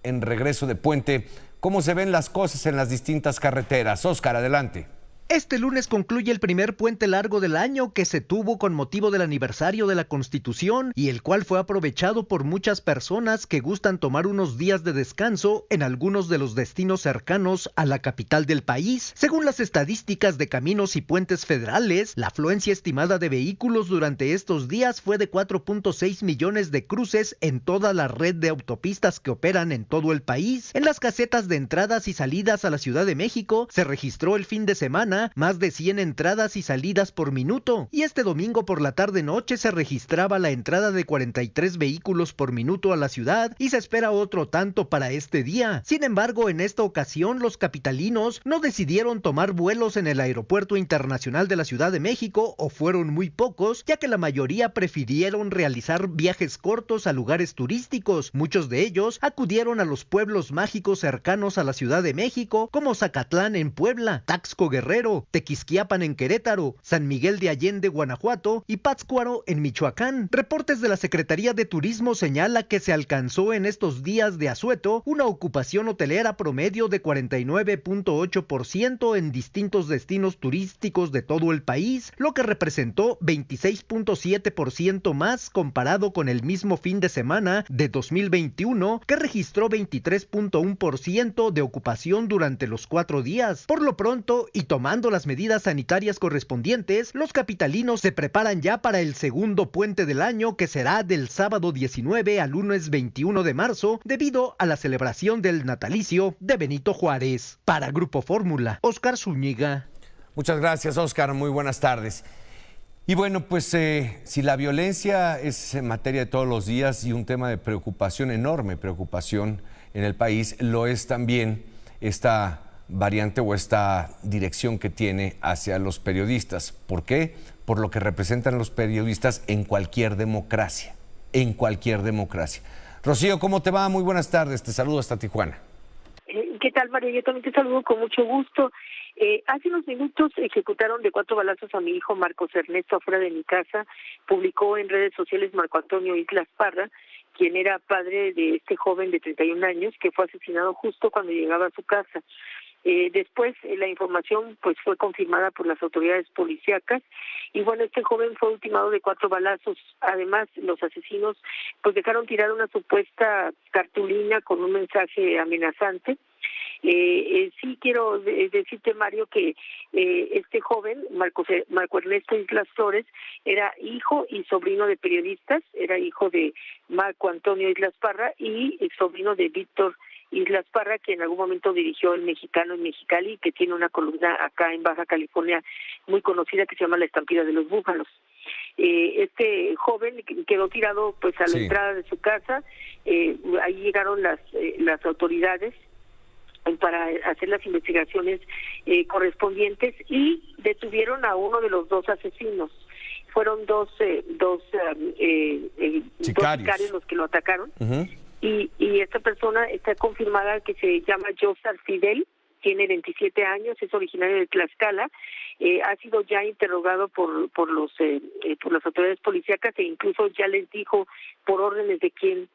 en regreso de puente, ¿cómo se ven las cosas en las distintas carreteras? Óscar, adelante. Este lunes concluye el primer puente largo del año que se tuvo con motivo del aniversario de la Constitución y el cual fue aprovechado por muchas personas que gustan tomar unos días de descanso en algunos de los destinos cercanos a la capital del país. Según las estadísticas de Caminos y Puentes Federales, la afluencia estimada de vehículos durante estos días fue de 4.6 millones de cruces en toda la red de autopistas que operan en todo el país. En las casetas de entradas y salidas a la Ciudad de México se registró el fin de semana más de 100 entradas y salidas por minuto, y este domingo por la tarde-noche se registraba la entrada de 43 vehículos por minuto a la ciudad y se espera otro tanto para este día. Sin embargo, en esta ocasión los capitalinos no decidieron tomar vuelos en el Aeropuerto Internacional de la Ciudad de México, o fueron muy pocos, ya que la mayoría prefirieron realizar viajes cortos a lugares turísticos. Muchos de ellos acudieron a los pueblos mágicos cercanos a la Ciudad de México, como Zacatlán en Puebla, Taxco Guerrero Guerrero, Tequisquiapan en Querétaro, San Miguel de Allende, Guanajuato y Pátzcuaro en Michoacán. Reportes de la Secretaría de Turismo señala que se alcanzó en estos días de asueto una ocupación hotelera promedio de 49.8% en distintos destinos turísticos de todo el país, lo que representó 26.7% más comparado con el mismo fin de semana de 2021, que registró 23.1% de ocupación durante los 4 días. Por lo pronto, y tomando las medidas sanitarias correspondientes, los capitalinos se preparan ya para el segundo puente del año, que será del sábado 19 al lunes 21 de marzo, debido a la celebración del natalicio de Benito Juárez. Para Grupo Fórmula, Óscar Zúñiga. Muchas gracias, Óscar. Muy buenas tardes. Y bueno, pues si la violencia es materia de todos los días y un tema de preocupación, enorme preocupación en el país, lo es también esta variante o esta dirección que tiene hacia los periodistas. ¿Por qué? Por lo que representan los periodistas en cualquier democracia, Rocío, ¿cómo te va? Muy buenas tardes, te saludo hasta Tijuana. ¿Qué tal, Mario? Yo también te saludo con mucho gusto. Hace unos minutos ejecutaron de 4 balazos a mi hijo Marcos Ernesto afuera de mi casa. Publicó en redes sociales Marco Antonio Islas Parra, quien era padre de este joven de 31 años que fue asesinado justo cuando llegaba a su casa. Después la información pues fue confirmada por las autoridades policíacas y bueno, este joven fue ultimado de 4 balazos. Además, los asesinos pues dejaron tirar una supuesta cartulina con un mensaje amenazante. Sí quiero decirte, Mario, que este joven, Marco Ernesto Islas Flores, era hijo y sobrino de periodistas, era hijo de Marco Antonio Islas Parra y sobrino de Víctor Islas Parra, que en algún momento dirigió El Mexicano en Mexicali, que tiene una columna acá en Baja California muy conocida que se llama La Estampida de los Búfalos. Este joven quedó tirado pues a la entrada de su casa. Ahí llegaron las autoridades para hacer las investigaciones correspondientes y detuvieron a uno de los 2 asesinos. Fueron dos sicarios los que lo atacaron. Y esta persona está confirmada que se llama Josar Fidel, tiene 27 años, es originario de Tlaxcala, ha sido ya interrogado por las autoridades policíacas e incluso ya les dijo por órdenes de quién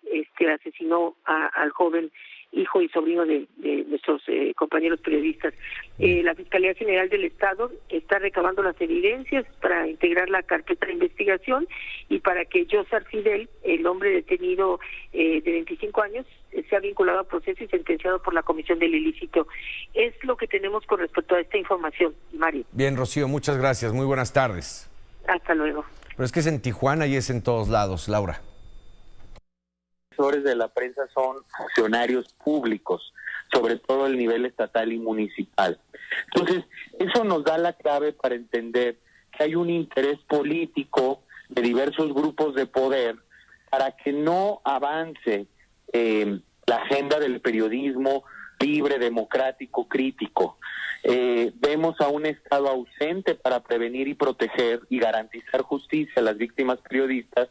asesinó al joven hijo y sobrino de nuestros compañeros periodistas. La Fiscalía General del Estado está recabando las evidencias para integrar la carpeta de investigación y para que Josar Fidel, el hombre detenido de 25 años, sea vinculado a proceso y sentenciado por la Comisión del Ilícito. Es lo que tenemos con respecto a esta información, Mario. Bien, Rocío, muchas gracias. Muy buenas tardes. Hasta luego. Pero es que es en Tijuana y es en todos lados, Laura. De la prensa son funcionarios públicos, sobre todo el nivel estatal y municipal. Entonces, eso nos da la clave para entender que hay un interés político de diversos grupos de poder para que no avance la agenda del periodismo libre, democrático, crítico. Vemos a un Estado ausente para prevenir y proteger y garantizar justicia a las víctimas periodistas,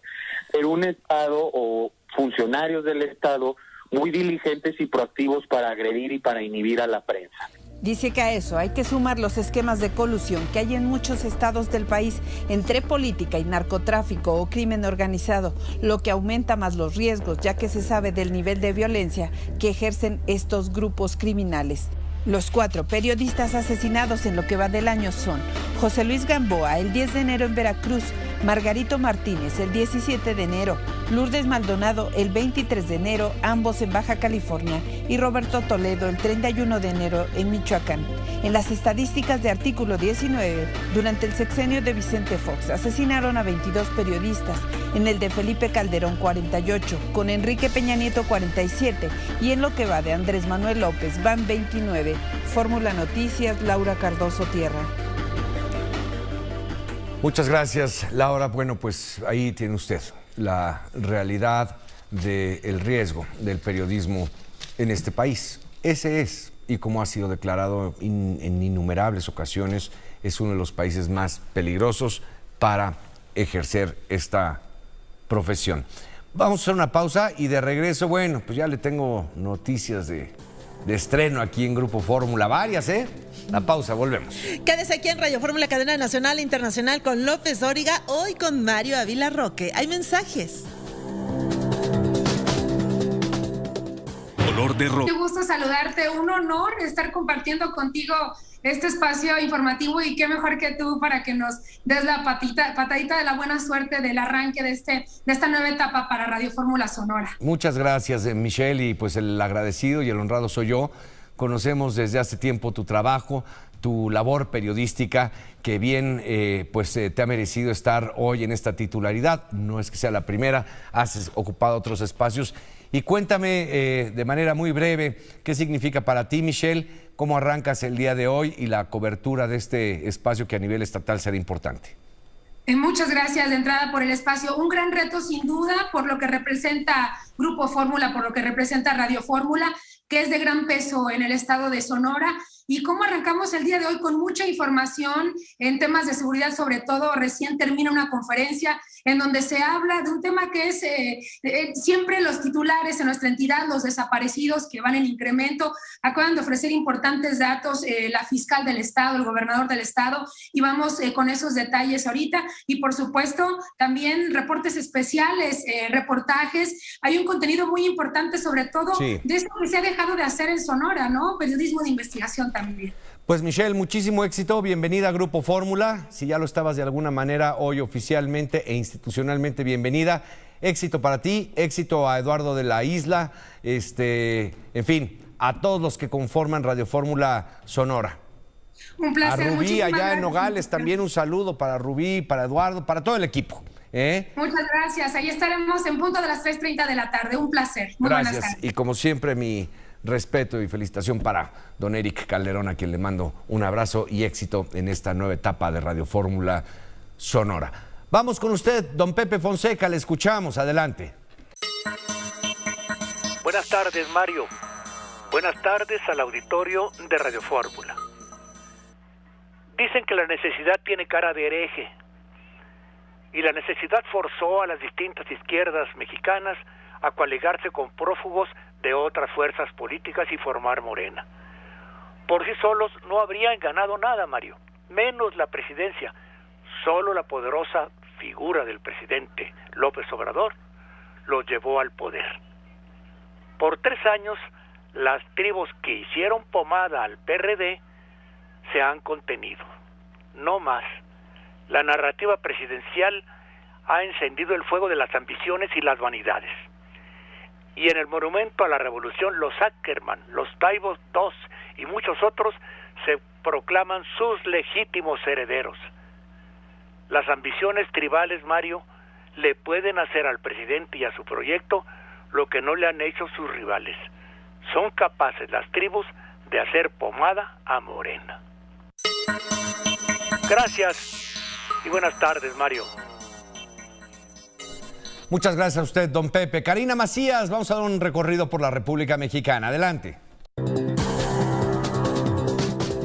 pero un Estado o funcionarios del Estado muy diligentes y proactivos para agredir y para inhibir a la prensa. Dice que a eso hay que sumar los esquemas de colusión que hay en muchos estados del país entre política y narcotráfico o crimen organizado, lo que aumenta más los riesgos, ya que se sabe del nivel de violencia que ejercen estos grupos criminales. Los 4 periodistas asesinados en lo que va del año son José Luis Gamboa, el 10 de enero en Veracruz, Margarito Martínez, el 17 de enero, Lourdes Maldonado, el 23 de enero, ambos en Baja California, y Roberto Toledo, el 31 de enero en Michoacán. En las estadísticas de artículo 19, durante el sexenio de Vicente Fox, asesinaron a 22 periodistas, en el de Felipe Calderón 48, con Enrique Peña Nieto 47, y en lo que va de Andrés Manuel López van 29. Fórmula Noticias, Laura Cardoso Tierra. Muchas gracias, Laura. Bueno, pues ahí tiene usted la realidad del riesgo del periodismo en este país. Ese es, y como ha sido declarado en innumerables ocasiones, es uno de los países más peligrosos para ejercer esta profesión. Vamos a hacer una pausa y de regreso, bueno, pues ya le tengo noticias de de estreno aquí en Grupo Fórmula. Varias, ¿eh? La pausa, volvemos. Quédese aquí en Radio Fórmula, cadena nacional e internacional con López Dóriga, hoy con Mario Ávila Roque. Hay mensajes. Olor de rock. Qué gusto saludarte, un honor estar compartiendo contigo este espacio informativo y qué mejor que tú para que nos des la patadita de la buena suerte del arranque de esta nueva etapa para Radio Fórmula Sonora. Muchas gracias, Michelle, y pues el agradecido y el honrado soy yo. Conocemos desde hace tiempo tu trabajo, tu labor periodística, que bien te ha merecido estar hoy en esta titularidad. No es que sea la primera, has ocupado otros espacios. Y cuéntame de manera muy breve qué significa para ti, Michelle, cómo arrancas el día de hoy y la cobertura de este espacio que a nivel estatal será importante. Muchas gracias de entrada por el espacio. Un gran reto sin duda por lo que representa Grupo Fórmula, por lo que representa Radio Fórmula, que es de gran peso en el estado de Sonora. Y cómo arrancamos el día de hoy con mucha información en temas de seguridad, sobre todo recién termina una conferencia en donde se habla de un tema que es siempre los titulares en nuestra entidad, los desaparecidos que van en incremento. Acaban de ofrecer importantes datos la fiscal del estado, el gobernador del estado, y vamos con esos detalles ahorita. Y por supuesto también reportes especiales, reportajes. Hay un contenido muy importante sobre todo de esto que se ha dejado de hacer en Sonora, ¿no? Periodismo de investigación también. Pues Michelle, muchísimo éxito, bienvenida a Grupo Fórmula. Si ya lo estabas de alguna manera hoy oficialmente e institucionalmente, bienvenida. Éxito para ti, éxito a Eduardo de la Isla, en fin, a todos los que conforman Radio Fórmula Sonora. Un placer. A Rubí allá en Nogales también un saludo para Rubí, para Eduardo, para todo el equipo. Muchas gracias, ahí estaremos en punto de las 3:30 de la tarde, un placer. Muy gracias. Buenas tardes. Y como siempre mi respeto y felicitación para don Eric Calderón, a quien le mando un abrazo y éxito en esta nueva etapa de Radio Fórmula Sonora. Vamos con usted, don Pepe Fonseca, le escuchamos, adelante. Buenas tardes, Mario. Buenas tardes al auditorio de Radio Fórmula. Dicen que la necesidad tiene cara de hereje, y la necesidad forzó a las distintas izquierdas mexicanas a coaligarse con prófugos de otras fuerzas políticas y formar Morena. Por sí solos no habrían ganado nada, Mario, menos la presidencia. Solo la poderosa figura del presidente López Obrador los llevó al poder. Por 3 años, las tribus que hicieron pomada al PRD se han contenido. No más. La narrativa presidencial ha encendido el fuego de las ambiciones y las vanidades. Y en el monumento a la revolución, los Ackerman, los Taibo II y muchos otros se proclaman sus legítimos herederos. Las ambiciones tribales, Mario, le pueden hacer al presidente y a su proyecto lo que no le han hecho sus rivales. Son capaces las tribus de hacer pomada a Morena. Gracias y buenas tardes, Mario. Muchas gracias a usted, don Pepe. Karina Macías, vamos a dar un recorrido por la República Mexicana. Adelante.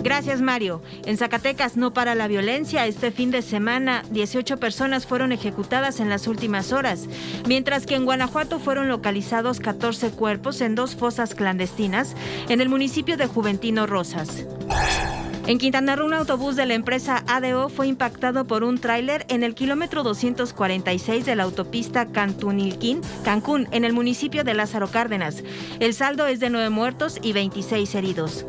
Gracias, Mario. En Zacatecas no para la violencia. Este fin de semana, 18 personas fueron ejecutadas en las últimas horas, mientras que en Guanajuato fueron localizados 14 cuerpos en 2 fosas clandestinas en el municipio de Juventino Rosas. En Quintana Roo, un autobús de la empresa ADO fue impactado por un tráiler en el kilómetro 246 de la autopista Cancún, en el municipio de Lázaro Cárdenas. El saldo es de 9 muertos y 26 heridos.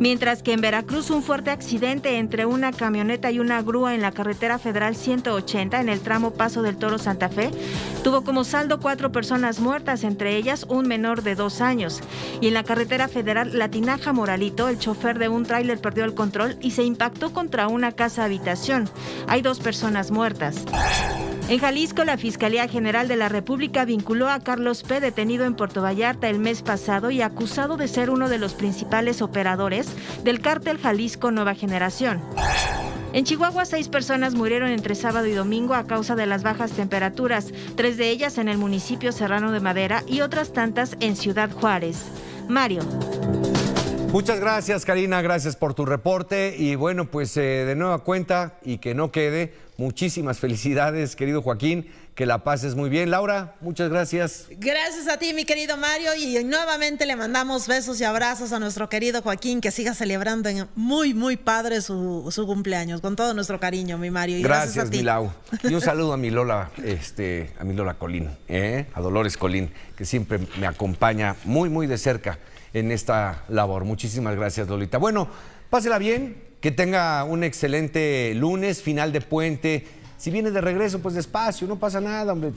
Mientras que en Veracruz, un fuerte accidente entre una camioneta y una grúa en la carretera federal 180 en el tramo Paso del Toro Santa Fe tuvo como saldo 4 personas muertas, entre ellas un menor de 2 años. Y en la carretera federal La Tinaja Moralito, el chofer de un tráiler perdió el control y se impactó contra una casa habitación. Hay 2 personas muertas. En Jalisco, la Fiscalía General de la República vinculó a Carlos P., detenido en Puerto Vallarta el mes pasado y acusado de ser uno de los principales operadores del cártel Jalisco Nueva Generación. En Chihuahua, 6 personas murieron entre sábado y domingo a causa de las bajas temperaturas, 3 de ellas en el municipio Serrano de Madera y otras tantas en Ciudad Juárez. Mario. Muchas gracias, Karina, gracias por tu reporte. Y bueno, pues de nueva cuenta, y que no quede, muchísimas felicidades, querido Joaquín, que la pases muy bien. Laura, muchas gracias. Gracias a ti, mi querido Mario, y nuevamente le mandamos besos y abrazos a nuestro querido Joaquín, que siga celebrando en muy padre su cumpleaños, con todo nuestro cariño, mi Mario. Y gracias a ti. Mi Lau. Y un saludo a mi Lola, a mi Lola Colín, a Dolores Colín, que siempre me acompaña muy de cerca en esta labor. Muchísimas gracias, Lolita. Bueno, pásela bien, que tenga un excelente lunes, final de puente. Si viene de regreso, pues despacio, no pasa nada, hombre.